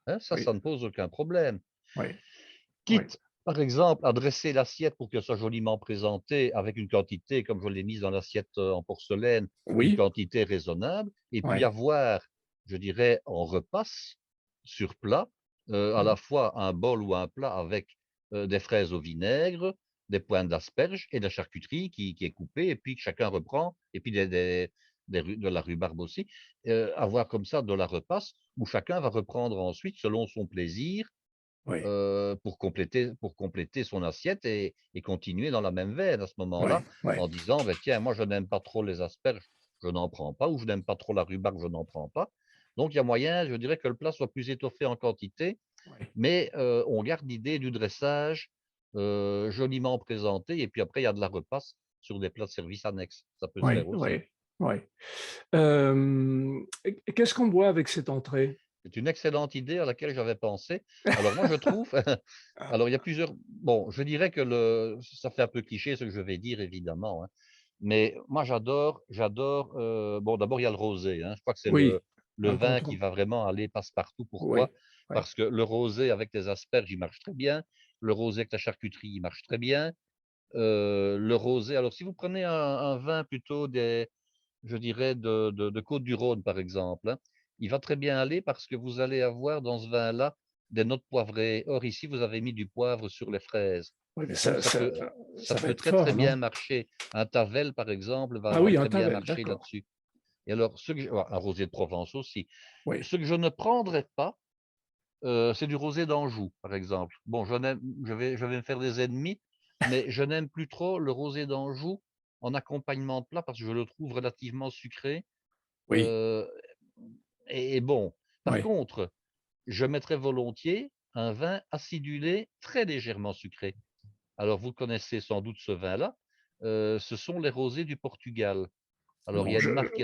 hein, ça oui, ne pose aucun problème. oui, oui, Quitte, par exemple, à dresser l'assiette pour qu'elle soit joliment présentée avec une quantité, comme je l'ai mise dans l'assiette, en porcelaine, une oui, quantité raisonnable, et puis oui, avoir, je dirais, en repasse, sur plat, à la mmh, fois un bol ou un plat avec, des fraises au vinaigre, des pointes d'asperges et de la charcuterie qui est coupée et puis que chacun reprend, et puis de la rhubarbe aussi, avoir comme ça de la repasse où chacun va reprendre ensuite selon son plaisir, oui, pour compléter son assiette et continuer dans la même veine à ce oui, moment-là, oui, en disant: «Beh, tiens, moi je n'aime pas trop les asperges, je n'en prends pas» ou «Je n'aime pas trop la rhubarbe, je n'en prends pas». Donc il y a moyen, je dirais, que le plat soit plus étoffé en quantité, oui, mais on garde l'idée du dressage, joliment présenté, et puis après il y a de la repasse sur des plats de service annexes. Ça peut se oui, faire aussi. oui, oui. Qu'est-ce qu'on boit avec cette entrée? C'est une excellente idée à laquelle j'avais pensé. Alors moi je trouve alors il y a plusieurs, bon, je dirais que le ça fait un peu cliché ce que je vais dire évidemment, hein, mais moi j'adore, bon, d'abord il y a le rosé, hein. Je crois que c'est Oui, le vin qui incontournable. va vraiment aller passe-partout. Oui, Pourquoi? oui, Parce que le rosé avec les asperges, il marche très bien. Le rosé avec la charcuterie, il marche très bien. Le rosé, alors si vous prenez un vin plutôt des, je dirais, de Côtes-du-Rhône, par exemple, hein. Il va très bien aller parce que vous allez avoir dans ce vin-là des notes poivrées. Or ici, vous avez mis du poivre sur les fraises. oui, mais Donc ça ça va peut être très, très fort, bien non? marcher. Un Tavel, par exemple, Ah va oui, un très bien Tavel, marcher d'accord. là-dessus. Et alors ce que je un rosé de Provence aussi. Oui, Ce que je ne prendrais pas, c'est du rosé d'Anjou, par exemple. Bon, je vais me faire des ennemis, mais je n'aime plus trop le rosé d'Anjou en accompagnement de plat parce que je le trouve relativement sucré. oui, Heu et bon, par oui. contre, je mettrais volontiers un vin acidulé très légèrement sucré. Alors vous connaissez sans doute ce vin-là, ce sont les rosés du Portugal. Alors il y Non, a une marque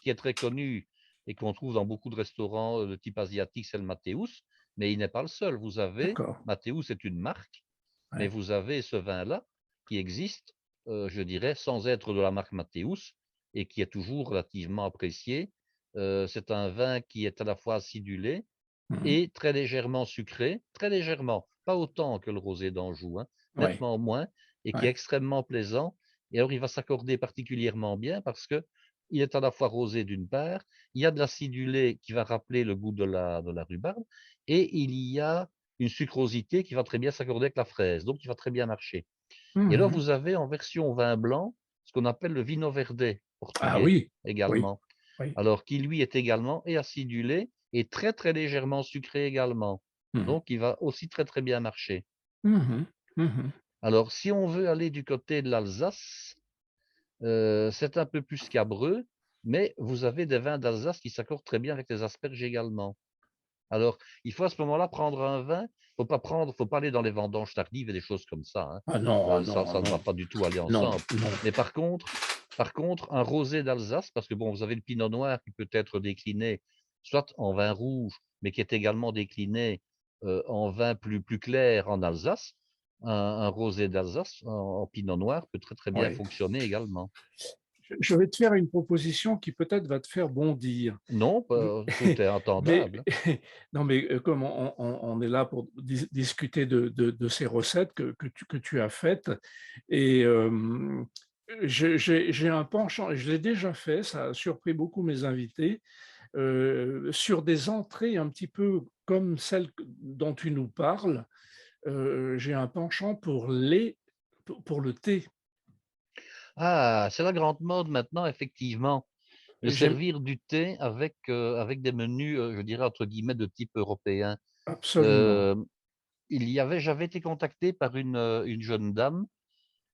qui est très connue et qu'on trouve dans beaucoup de restaurants, de type asiatique, c'est le Mathéus, mais il n'est pas le seul. Vous avez d'accord, Mathéus est une marque, mais ouais. vous avez ce vin-là qui existe, je dirais, sans être de la marque Mathéus et qui est toujours relativement apprécié. C'est un vin qui est à la fois acidulé Mmh. et très légèrement sucré, très légèrement, pas autant que le rosé d'Anjou, hein, Ouais, nettement moins, et qui est ouais, extrêmement plaisant. Et alors il va s'accorder particulièrement bien parce que il est à la fois rosé d'une part, il y a de l'acidulé qui va rappeler le goût de la rhubarbe, et il y a une sucrosité qui va très bien s'accorder avec la fraise, donc il va très bien marcher. Et alors mmh. vous avez en version vin blanc, ce qu'on appelle le Vinho Verde Ah portugais oui, oui, également. oui. Alors qui lui est également et acidulé et très, très légèrement sucré également. Mmh. Donc il va aussi très, très bien marcher. Mmh. Mmh. Alors si on veut aller du côté de l'Alsace, c'est un peu plus scabreux, mais vous avez des vins d'Alsace qui s'accordent très bien avec les asperges également. Alors, il faut à ce moment-là prendre un vin, faut pas aller dans les vendanges tardives et des choses comme ça, hein. Ah non, ah non, ah Ça ne non, va pas du tout aller non, ensemble. non. Mais par contre, un rosé d'Alsace, parce que bon, vous avez le pinot noir qui peut être décliné soit en vin rouge, mais qui est également décliné, en vin plus clair en Alsace. Un rosé d'Alsace en pinot noir peut très, très bien Ouais. fonctionner également. Je vais te faire une proposition qui peut-être va te faire bondir. Non, M tout est mais entendable. non, mais, comme on est là pour discuter de ces recettes que tu as faites et j'ai un penchant et je l'ai déjà fait, ça a surpris beaucoup mes invités, sur des entrées un petit peu comme celles dont tu nous parles, j'ai un penchant pour le thé. Ah, c'est la grande mode maintenant, effectivement. De J'aime servir du thé avec, avec des menus, je dirais entre guillemets «de type européen». absolument. Hem, j'avais été contacté par une jeune dame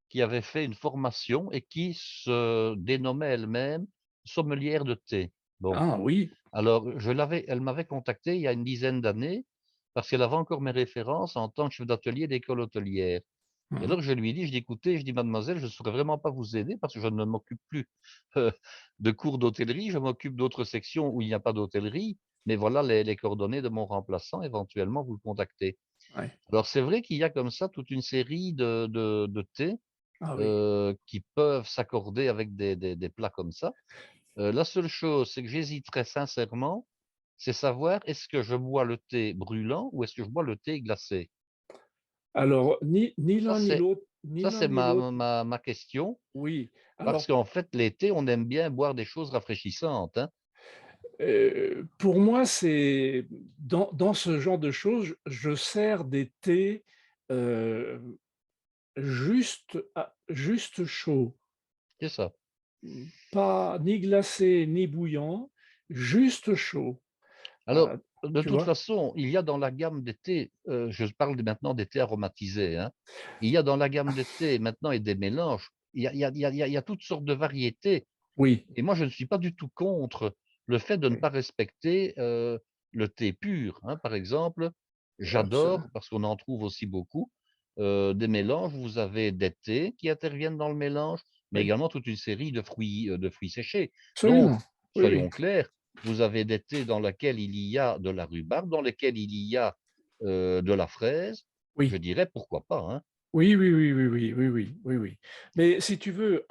qui avait fait une formation et qui se dénommait elle-même sommelière de thé. Bon, Ah oui. alors elle m'avait contacté il y a une dizaine d'années parce qu'elle avait encore mes références en tant que chef d'atelier d'école hôtelière. Et Mmh. alors je lui ai dit, je dis: «Écoutez», je dis: «Mademoiselle, je ne saurais vraiment pas vous aider parce que je ne m'occupe plus, heu, de cours d'hôtellerie, je m'occupe d'autres sections où il n'y a pas d'hôtellerie, mais voilà les coordonnées de mon remplaçant, éventuellement vous le contactez». Ouais. Alors c'est vrai qu'il y a comme ça toute une série de thés, Ah oui. qui peuvent s'accorder avec des plats comme ça. La seule chose, c'est que j'hésiterais sincèrement, c'est savoir est-ce que je bois le thé brûlant ou est-ce que je bois le thé glacé? Alors, ni Ça l'un ni c'est l'autre ni ça l'un c'est ni l'autre, ma question. oui. Parce Alors, qu'en fait, l'été, on aime bien boire des choses rafraîchissantes, hein. pour moi, c'est dans ce genre de choses, je sers des thés, heu, juste chauds, C'est ça. pas ni glacés ni bouillants, juste chaud, Alors, de tu toute vois? façon, il y a dans la gamme des thés, je parle maintenant des thés aromatisés, hein. Il y a dans la gamme des thés maintenant et des mélanges, il y a toutes sortes de variétés Oui, et moi je ne suis pas du tout contre le fait de ne oui, pas respecter, le thé pur, hein. Par exemple, absolu j'adore, parce qu'on en trouve aussi beaucoup, des mélanges. Vous avez des thés qui interviennent dans le mélange, mais oui, également toute une série de fruits séchés. Donc, absolument. Oui, oui, soyons clairs, vous avez des thés dans lesquels il y a de la rhubarbe, dans lesquels il y a, de la fraise. Je oui. dirais pourquoi pas, hein? Oui, oui, oui, oui, oui, oui, oui, oui, oui. Mais si tu veux,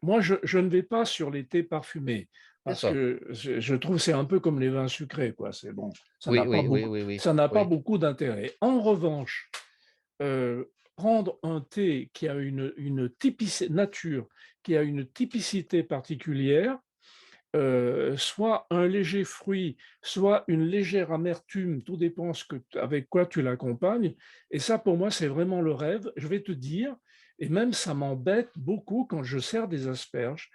moi, je ne vais pas sur les thés parfumés C'est parce ça. que je trouve que c'est un peu comme les vins sucrés, quoi. C'est bon, Oui, oui, oui, oui, oui, ça n'a pas oui. beaucoup d'intérêt. En revanche, prendre un thé qui a une nature, qui a une typicité particulière, soit un léger fruit, soit une légère amertume, tout dépend avec quoi tu l'accompagnes. Et ça, pour moi, c'est vraiment le rêve. Je vais te dire, et même ça m'embête beaucoup quand je sers des asperges,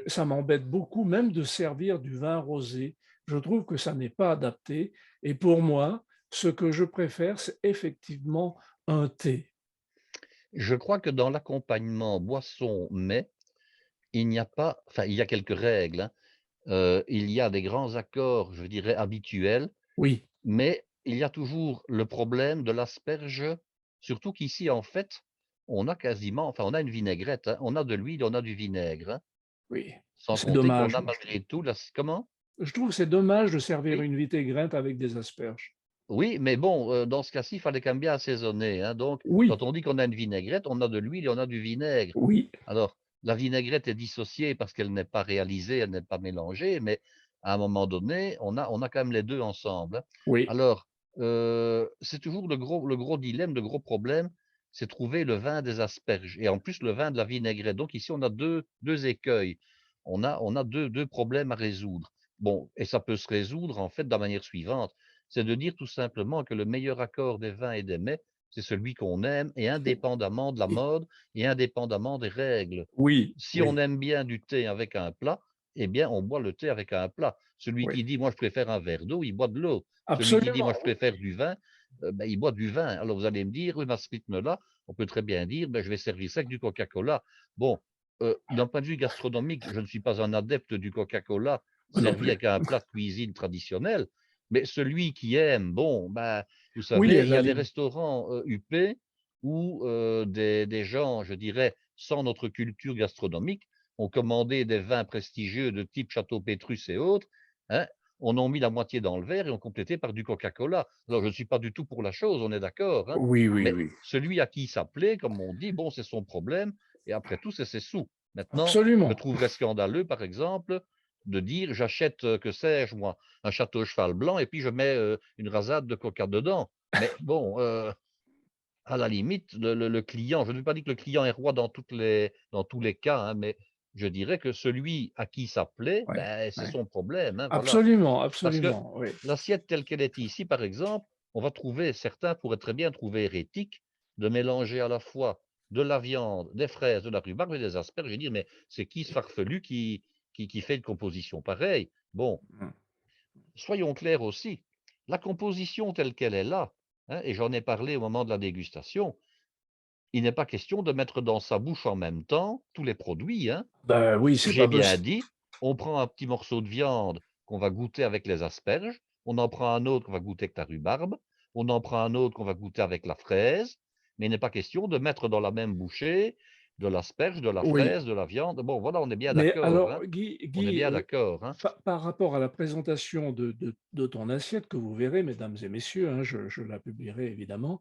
ça m'embête beaucoup même de servir du vin rosé. Je trouve que ça n'est pas adapté. Et pour moi, ce que je préfère, c'est effectivement un thé. Je crois que dans l'accompagnement boisson-mets, il n'y a pas enfin, il y a quelques règles, hein. Il y a des grands accords, je dirais habituels, Oui, mais il y a toujours le problème de l'asperge, surtout qu'ici, en fait, on a quasiment enfin, on a une vinaigrette, hein, on a de l'huile, on a du vinaigre, hein, oui. sans C'est compter qu'on dommage, a moi, je trouve. malgré tout la comment? Je trouve que c'est dommage de servir Oui? une vinaigrette avec des asperges. Oui, mais bon, dans ce cas-ci, il fallait quand même bien assaisonner, hein, donc quand Oui, on dit qu'on a une vinaigrette, on a de l'huile et on a du vinaigre. oui, Alors, la vinaigrette est dissociée parce qu'elle n'est pas réalisée, elle n'est pas mélangée, mais à un moment donné, on a quand même les 2 ensemble, hein. oui, Alors, c'est toujours le gros dilemme, le gros problème, c'est trouver le vin des asperges et en plus le vin de la vinaigrette. Donc ici, on a deux écueils. On a deux problèmes à résoudre. Bon et ça peut se résoudre en fait de la manière suivante, c'est de dire tout simplement que le meilleur accord des vins et des mets, c'est celui qu'on aime et indépendamment de la mode et indépendamment des règles. Oui, Si on oui, aime bien du thé avec un plat, eh bien, on boit le thé avec un plat. Celui oui. qui dit: «Moi, je préfère un verre d'eau», il boit de l'eau. Celui qui dit: «Moi, Absolument, je oui. préfère du vin», ben, il boit du vin. Alors vous allez me dire: «Oui, mais à ce rythme-là, on peut très bien dire: "Ben, je vais servir ça avec du Coca-Cola"». Bon, d'un point de vue gastronomique, je ne suis pas un adepte du Coca-Cola Moi non servi plus. avec un plat de cuisine traditionnel, mais celui qui aime, bon, ben, vous Oui, savez, à il y la a des limite. restaurants, huppés où, des gens, je dirais, sans notre culture gastronomique, ont commandé des vins prestigieux de type Château Pétrus et autres, hein, en ont mis la moitié dans le verre et ont complété par du Coca-Cola. Alors je ne suis pas du tout pour la chose, on est d'accord, hein, Oui, oui, mais oui. celui à qui ça plaît, comme on dit, bon, c'est son problème et après tout, c'est ses sous. Maintenant, je Absolument. trouverais scandaleux, par exemple, de dire: «J'achète, que sais-je moi, un château cheval blanc et puis je mets, une rasade de coca dedans». Mais bon, à la limite, le client, je ne veux pas dire que le client est roi dans tous les cas, hein, mais je dirais que celui à qui ça plaît, Ouais, ben, c'est ouais. son problème, hein, voilà. Absolument, Parce que absolument, oui. l'assiette telle qu'elle est ici, par exemple, on va trouver certains pourraient très bien trouver hérétique de mélanger à la fois de la viande, des fraises, de la rhubarbe et des asperges et dire: «Mais c'est qui ce farfelu qui fait une composition pareille?» Bon, Mmh. soyons clairs aussi, la composition telle qu'elle est là, hein, et j'en ai parlé au moment de la dégustation, il n'est pas question de mettre dans sa bouche en même temps tous les produits, hein. Bah, oui, c'est J'ai pas bien possible. dit, on prend un petit morceau de viande qu'on va goûter avec les asperges, on en prend un autre qu'on va goûter avec la rhubarbe, on en prend un autre qu'on va goûter avec la fraise, mais il n'est pas question de mettre dans la même bouchée de l'asperge, de la Oui. fraise, de la viande. Bon, voilà, on est bien Mais d'accord, alors, hein, on est Guy, bien d'accord, hein. par rapport à la présentation de ton assiette que vous verrez, mesdames et messieurs, hein, je la publierai évidemment,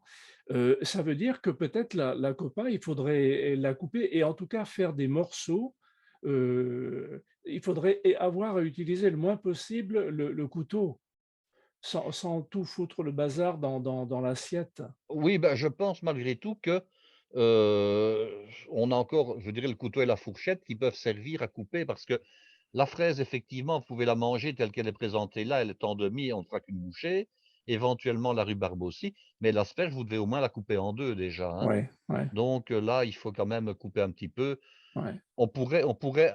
ça veut dire que peut-être la copa, il faudrait la couper et en tout cas faire des morceaux, il faudrait avoir à utiliser le moins possible le couteau, sans tout foutre le bazar dans l'assiette. Oui, ben, je pense malgré tout que, on a encore, je dirais, le couteau et la fourchette qui peuvent servir à couper parce que la fraise, effectivement, vous pouvez la manger telle qu'elle est présentée là, elle est en demi et on ne fera qu'une bouchée, éventuellement la rhubarbe aussi, mais l'asperge, vous devez au moins la couper en 2 déjà, hein. Ouais, ouais, Donc là, il faut quand même couper un petit peu. ouais. On pourrait on pourrait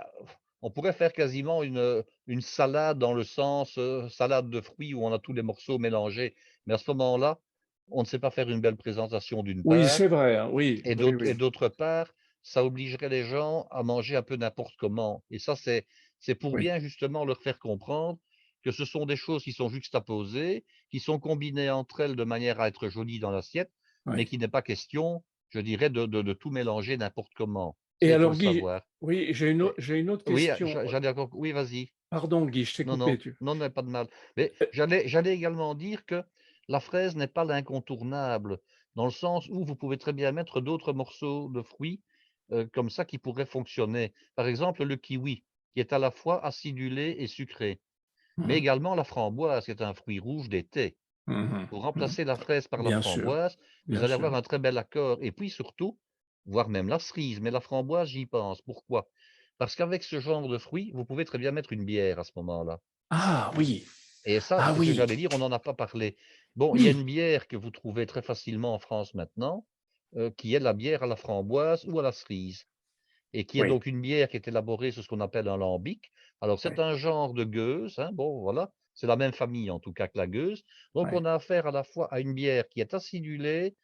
on pourrait faire quasiment une salade dans le sens, salade de fruits où on a tous les morceaux mélangés, mais à ce moment-là, on ne sait pas faire une belle présentation d'une Oui, part c'est vrai, hein, oui, oui, et oui, d'autre part, ça obligerait les gens à manger un peu n'importe comment et ça, c'est pour oui, bien justement leur faire comprendre que ce sont des choses qui sont juxtaposées, qui sont combinées entre elles de manière à être jolies dans l'assiette, mais oui. qu'il n'est pas question, je dirais, de tout mélanger n'importe comment. Ça, Et il faut le alors Guy, savoir. oui, Et j'ai une autre oui, question. j'allais encore oui, vas-y. Pardon Guy, je t'ai Non, coupé, non, tu non, non, pas de mal. Mais heu, j'allais également dire que la fraise n'est pas l'incontournable, dans le sens où vous pouvez très bien mettre d'autres morceaux de fruits, comme ça qui pourraient fonctionner. Par exemple, le kiwi, qui est à la fois acidulé et sucré, mais mmh, également la framboise, qui est un fruit rouge d'été. mmh Pour mmh. remplacer la fraise par la Bien sûr, framboise, vous bien allez avoir sûr. un très bel accord et puis surtout, voire même la cerise, mais la framboise, j'y pense. Pourquoi? Parce qu'avec ce genre de fruits, vous pouvez très bien mettre une bière à ce moment-là. Ah oui! Et ça, Ah c'est ce que oui! j'allais dire, on n'en a pas parlé. Bon, il y a Oui! une bière que vous trouvez très facilement en France maintenant, qui est la bière à la framboise ou à la cerise et qui est Oui, donc une bière qui est élaborée sur ce qu'on appelle un lambic. Alors c'est oui, un genre de gueuse, hein, bon voilà, c'est la même famille en tout cas que la gueuse. Donc oui, on a affaire à la fois à une bière qui est acidulée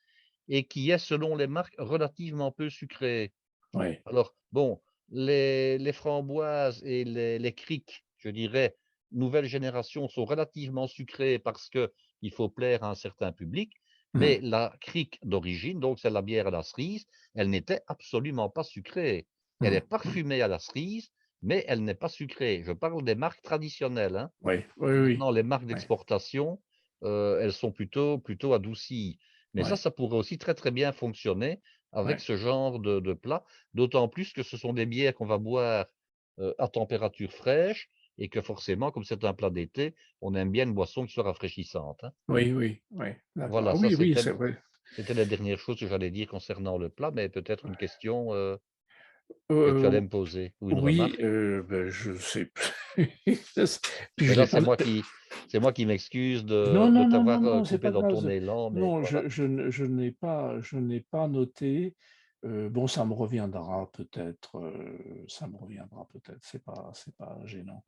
et qui est, selon les marques, relativement peu sucrée. oui. Alors, bon, les framboises et les criques, je dirais, nouvelle génération, sont relativement sucrées parce que il faut plaire à un certain public, Mmh. mais la crique d'origine, donc c'est la bière à la cerise, elle n'était absolument pas sucrée. Elle est Mmh mh. parfumée à la cerise, mais elle n'est pas sucrée. Je parle des marques traditionnelles, hein. Oui, oui, oui. Maintenant, les marques Oui, d'exportation, elles sont plutôt adoucies. Mais oui, ça pourrait aussi très, très bien fonctionner avec oui. ce genre de plat, d'autant plus que ce sont des bières qu'on va boire, à température fraîche et que forcément, comme c'est un plat d'été, on aime bien une boisson qui soit rafraîchissante, hein. Oui, oui, oui, d'accord. Voilà, Ah ça oui, oui, c'est vrai. c'était la dernière chose que j'allais dire concernant le plat, mais peut-être une question, que tu allais Heu, me poser ou une oui, remarque? je sais plus. Puis Mais je là, l'ai pas noté. C'est moi qui m'excuse Non, de non, non, non, t'avoir non, c'est coupé pas dans ton grave. élan, mais Non, voilà. je n'ai pas noté. Bon, ça me reviendra peut-être, c'est pas gênant.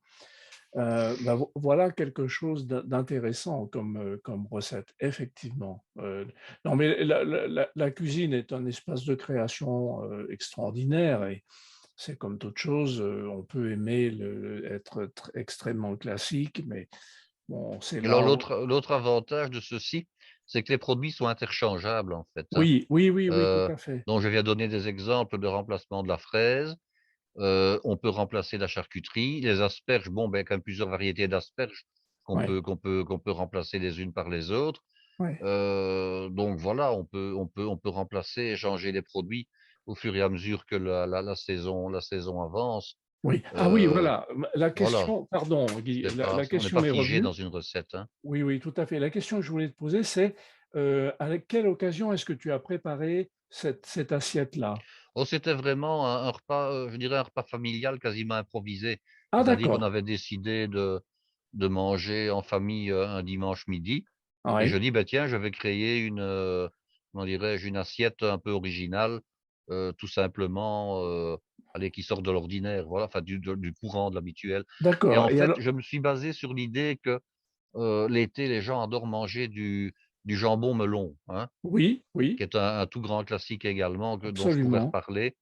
Bah, voilà quelque chose d'intéressant comme, comme recette, effectivement. Non, mais la cuisine est un espace de création, extraordinaire et c'est comme toute chose, on peut aimer être extrêmement classique, mais bon, c'est Et alors là où l'autre avantage de ceci, c'est que les produits sont interchangeables en fait, hein. oui, oui, oui, oui, tout Heu, à fait. donc je viens donner des exemples de remplacement de la fraise. On peut remplacer la charcuterie. Les asperges, bon, ben, quand même plusieurs variétés d'asperges Ouais, qu'on peut remplacer les unes par les autres. ouais. Donc voilà, on peut remplacer et changer les produits au fur et à mesure que la saison avance. Oui. Ah oui, Heu, voilà, la voilà, question pardon Guy, la on n'est pas question est figé revenue. dans une recette, hein. Oui, oui, tout à fait. La question que je voulais te poser, c'est, à quelle occasion est-ce que tu as préparé cette assiette-là? Oh, c'était vraiment un repas, je dirais un repas familial quasiment improvisé. Ah C'est-à-dire qu'on d'accord. avait décidé de manger en famille, un dimanche midi et je Oui, dis: «Bah, tiens, je vais créer une, comment dirais-je? Une assiette un peu originale, tout simplement, allez, qui sort de l'ordinaire», voilà, enfin du courant, de l'habituel et d'accord en et fait, alors je me suis basé sur l'idée que, l'été, les gens adorent manger du jambon melon, hein, oui, oui, qui est un tout grand classique également que dont je pourrais absolument. reparler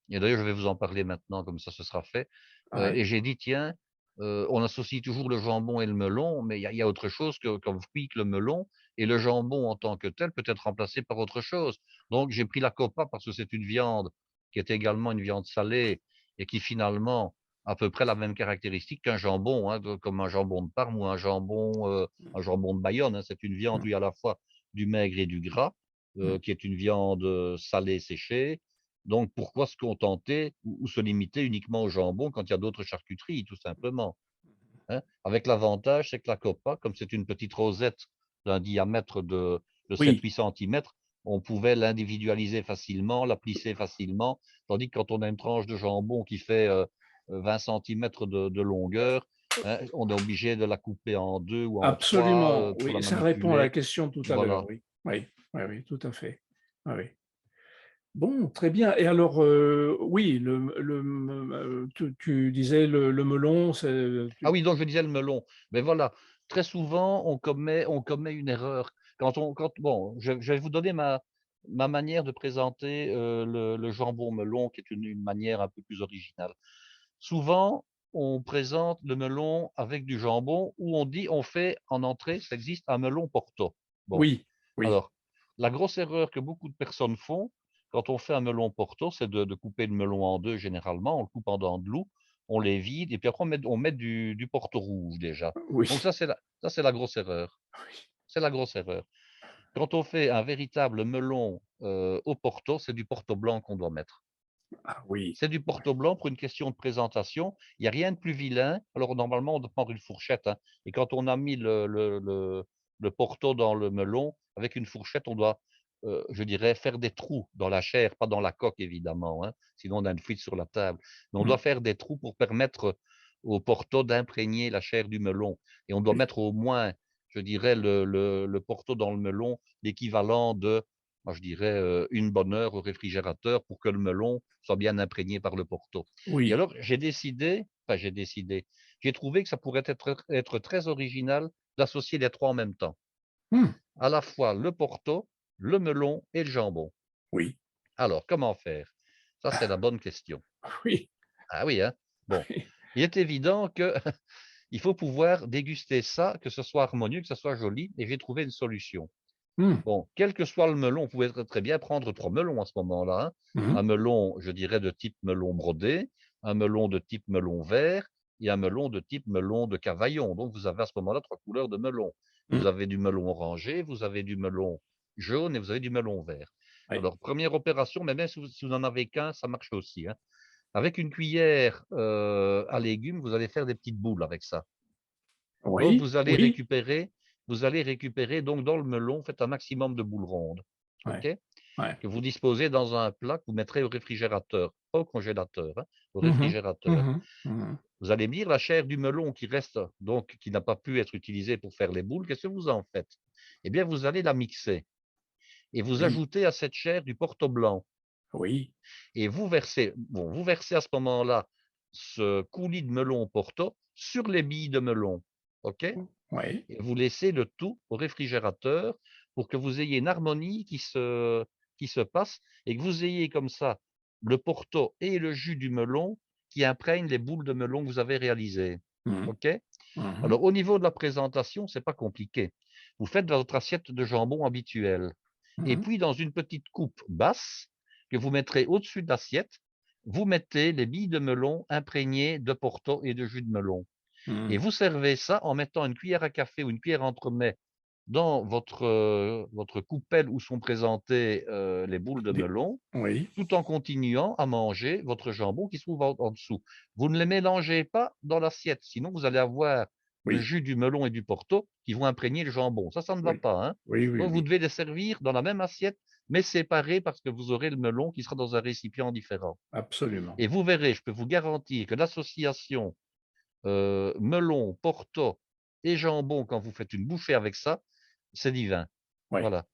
et d'ailleurs, je vais vous en parler maintenant, comme ça ce sera fait. Ouais. Et j'ai dit: «Tiens, on associe toujours le jambon et le melon, mais il y a autre chose que comme fruit que le melon et le jambon en tant que tel peut être remplacé par autre chose». Donc j'ai pris la copa parce que c'est une viande qui est également une viande salée et qui finalement a à peu près la même caractéristique qu'un jambon, hein, de comme un jambon de Parme ou un jambon de Bayonne, hein. C'est une viande où il y a à la fois du maigre et du gras, Mmh. qui est une viande, salée séchée donc pourquoi se contenter ou se limiter uniquement au jambon quand il y a d'autres charcuteries, tout simplement, hein? Avec l'avantage, c'est que la copa, comme c'est une petite rosette d'un diamètre de Oui, 7-8 centimètres, on pouvait l'individualiser facilement, la plisser facilement, tandis que quand on a une tranche de jambon qui fait, 20 centimètres de longueur, hein, on est obligé de la couper en 2 ou en 3 absolument, pour la oui, ça répond à la manipuler. question tout à l'heure, Voilà. oui. Oui, oui, oui, tout à fait. Oui, oui. Bon, très bien et alors, oui, tu disais le melon, c'est Ah tu oui, donc je disais le melon. Mais voilà, très souvent, on commet une erreur. Quand bon, je vais vous donner ma manière de présenter, le jambon melon, qui est une manière un peu plus originale. Souvent, on présente le melon avec du jambon ou on dit on fait en entrée, ça existe, un melon porto. Bon, oui, oui, alors, la grosse erreur que beaucoup de personnes font, quand on fait un melon porto, c'est de couper le melon en 2 généralement, on le coupe en dents de loup, on les vide et puis après on met du porto rouge déjà. oui, Donc ça c'est la grosse erreur. oui. C'est la grosse erreur. Quand on fait un véritable melon, au porto, c'est du porto blanc qu'on doit mettre. Ah oui, C'est du oui, porto blanc pour une question de présentation. Il y a rien de plus vilain. Alors normalement, on doit prendre une fourchette, hein, et quand on a mis le porto dans le melon, avec une fourchette, on doit, je dirais, faire des trous dans la chair, pas dans la coque évidemment, hein, sinon on a une fuite sur la table. Mais on mmh, doit faire des trous pour permettre au porto d'imprégner la chair du melon et on doit oui, mettre au moins, je dirais, le porto dans le melon, l'équivalent de moi, je dirais, 1 bonne heure au réfrigérateur pour que le melon soit bien imprégné par le porto et oui, alors j'ai trouvé que ça pourrait être très original d'associer les 3 en même temps. mmh, À la fois le porto, le melon et le jambon. oui, Alors comment faire? Ça, c'est la bonne question. oui, Ah oui, hein? Bon, oui, il est évident que il faut pouvoir déguster ça, que ce soit harmonieux, que ce soit joli et j'ai trouvé une solution. mmh, Bon, quel que soit le melon, on pouvait très bien prendre 3 melons à ce moment-là, hein. mmh, Un melon, je dirais de type melon brodé, un melon de type melon vert et un melon de type melon de Cavaillon. Donc vous avez à ce moment-là 3 couleurs de melon. mmh, Vous avez du melon orangé, vous avez du melon jaune et vous avez du melon vert. oui, Alors première opération, mais même si vous n'en avez qu'un, ça marche aussi, hein. Avec une cuillère, à légumes, vous allez faire des petites boules avec ça. Donc oui, oui, vous allez récupérer donc dans le melon, faites un maximum de boules rondes, OK? ouais, ouais, Que vous disposez dans un plat que vous mettrez au réfrigérateur, pas au congélateur, hein, au mmh mh, réfrigérateur. mmh mh, mmh Vous allez me dire, la chair du melon qui reste, donc qui n'a pas pu être utilisée pour faire les boules, qu'est-ce que vous en faites? Eh bien, vous allez la mixer et vous Oui, ajoutez à cette chair du porto blanc oui, et vous versez à ce moment-là ce coulis de melon au porto sur les billes de melon, OK? oui. Et vous laissez le tout au réfrigérateur pour que vous ayez une harmonie qui se passe et que vous ayez comme ça le porto et le jus du melon qui imprègnent les boules de melon que vous avez réalisées. Mmh. OK? Mmh. Alors au niveau de la présentation, c'est pas compliqué. Vous faites votre assiette de jambon habituelle et Mmh. puis dans une petite coupe basse que vous mettrez au-dessus de l'assiette, vous mettez les billes de melon imprégnées de porto et de jus de melon. Et Mmh. vous servez ça en mettant une cuillère à café ou une cuillère entremets dans votre coupelle où sont présentées, les boules de Des melon, oui, tout en continuant à manger votre jambon qui se trouve en dessous. Vous ne les mélangez pas dans l'assiette, sinon vous allez avoir le oui, jus du melon et du porto qui vont imprégner le jambon. Ça ne va oui. pas, hein. Oui, oui, Donc vous oui, devez les servir dans la même assiette, mais séparés parce que vous aurez le melon qui sera dans un récipient différent. absolument. Et vous verrez, je peux vous garantir que l'association melon, porto et jambon, quand vous faites une bouchée avec ça, c'est divin. Oui. Voilà.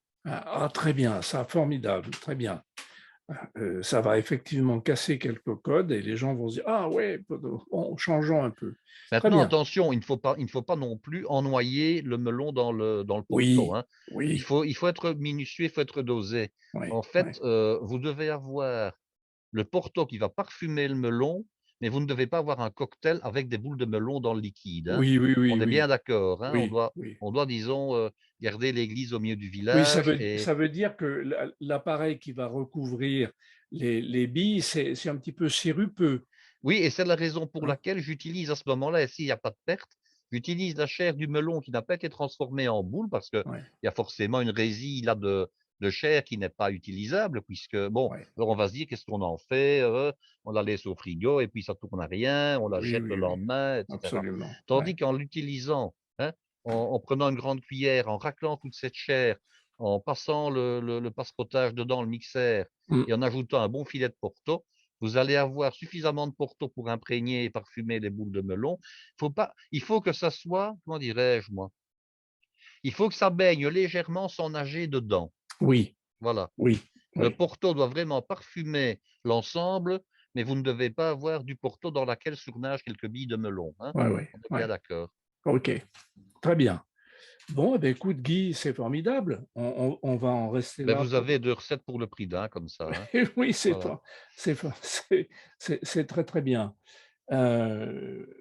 Très bien, ça, formidable, très bien. Ça va effectivement casser quelques codes et les gens vont se dire: «Ah ouais, bon, changeons un peu». Très Maintenant bien. attention, il ne faut pas non plus ennoyer le melon dans le porto, Oui, hein. Il oui, faut il faut être minutieux, il faut être dosé. oui, En oui. fait, vous devez avoir le porto qui va parfumer le melon, mais vous ne devez pas avoir un cocktail avec des boules de melon dans le liquide, hein. Oui, oui, oui, On est bien oui, d'accord, hein? On oui, doit oui. on doit disons, garder l'église au milieu du Oui, village et ça veut dire que l'appareil qui va recouvrir les billes, c'est un petit peu sirupeux, oui, et c'est la raison pour hein? laquelle j'utilise à ce moment-là, et s'il y a pas de perte, j'utilise la chair du melon qui n'a pas été transformée en boule parce qu'il Ouais, y a forcément une résille là de chair qui n'est pas utilisable puisque bon, ouais. alors on va se dire: «Qu'est-ce qu'on en fait?» On la laisse au frigo et puis ça tourne à rien, on la Oui, jette le oui, oui, lendemain et cetera. absolument, Tandis ouais. qu'en l'utilisant, hein, en prenant une grande cuillère, en raclant toute cette chair, en passant le passe-potage dedans, le mixeur Mmh. et en ajoutant un bon filet de porto, vous allez avoir suffisamment de porto pour imprégner et parfumer les boules de melon. Il faut que ça soit, comment dirais-je moi? Il faut que ça baigne légèrement sans nager dedans. Oui, Voilà. oui, Le oui. porto doit vraiment parfumer l'ensemble, mais vous ne devez pas avoir du porto dans laquelle surnagent quelques billes de melon, hein? Ouais, ouais, On est bien ouais. d'accord. OK, très bien. Bon, eh beh, écoute Guy, c'est formidable. On va en rester Ben là vous pour avez 2 recettes pour le prix d'un comme ça, hein. oui, Voilà. c'est très, très bien.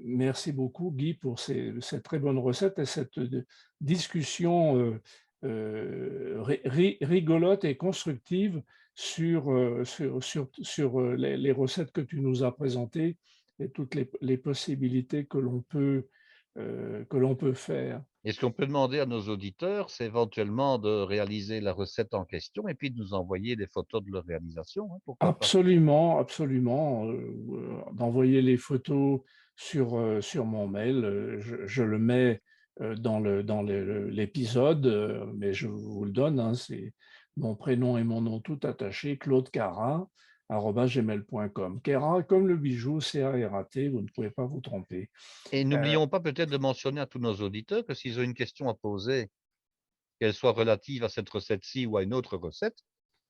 Merci beaucoup Guy pour cette très bonne recette et cette discussion rigolote et constructive sur les recettes que tu nous as présentées et toutes les possibilités que l'on peut faire. Et ce qu'on peut demander à nos auditeurs, c'est éventuellement de réaliser la recette en question et puis de nous envoyer des photos de leur réalisation, hein, pourquoi pas? Absolument, absolument, d'envoyer les photos sur mon mail, je le mets, dans l'épisode, mais je vous le donne, hein, c'est mon prénom et mon nom tout attaché, claudecarat@gmail.com. Carat comme le bijou, Carat, vous ne pouvez pas vous tromper. Et Heu, n'oublions pas peut-être de mentionner à tous nos auditeurs que s'ils ont une question à poser, qu'elle soit relative à cette recette-ci ou à une autre recette,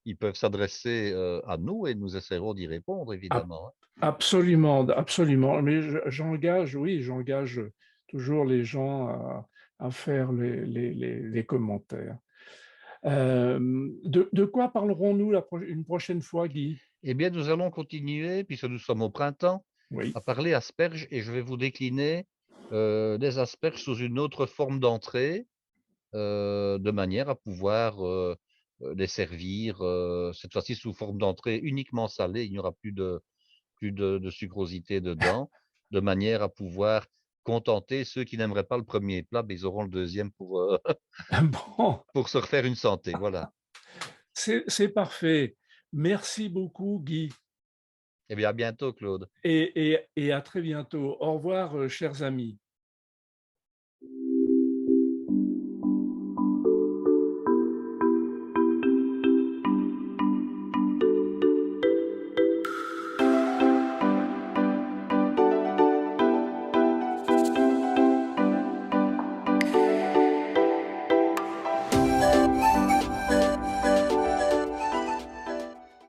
ils peuvent s'adresser, à nous et nous essaierons d'y répondre ab évidemment, hein. absolument, absolument, mais j'engage, oui, j'engage toujours les gens à faire les commentaires. De quoi parlerons-nous une prochaine fois, Guy? Eh bien, nous allons continuer, puisque nous sommes au printemps, Oui. à parler asperges et je vais vous décliner, les asperges sous une autre forme d'entrée, de manière à pouvoir, les servir, cette fois-ci sous forme d'entrée uniquement salée. Il n'y aura plus de sucrosité dedans, de manière à pouvoir contenter ceux qui n'aimeraient pas le premier plat, mais ils auront le deuxième Bon, pour se refaire une santé, voilà. c'est parfait. Merci beaucoup, Guy, Eh bien, à bientôt Claude. et à très bientôt. Au revoir, chers amis.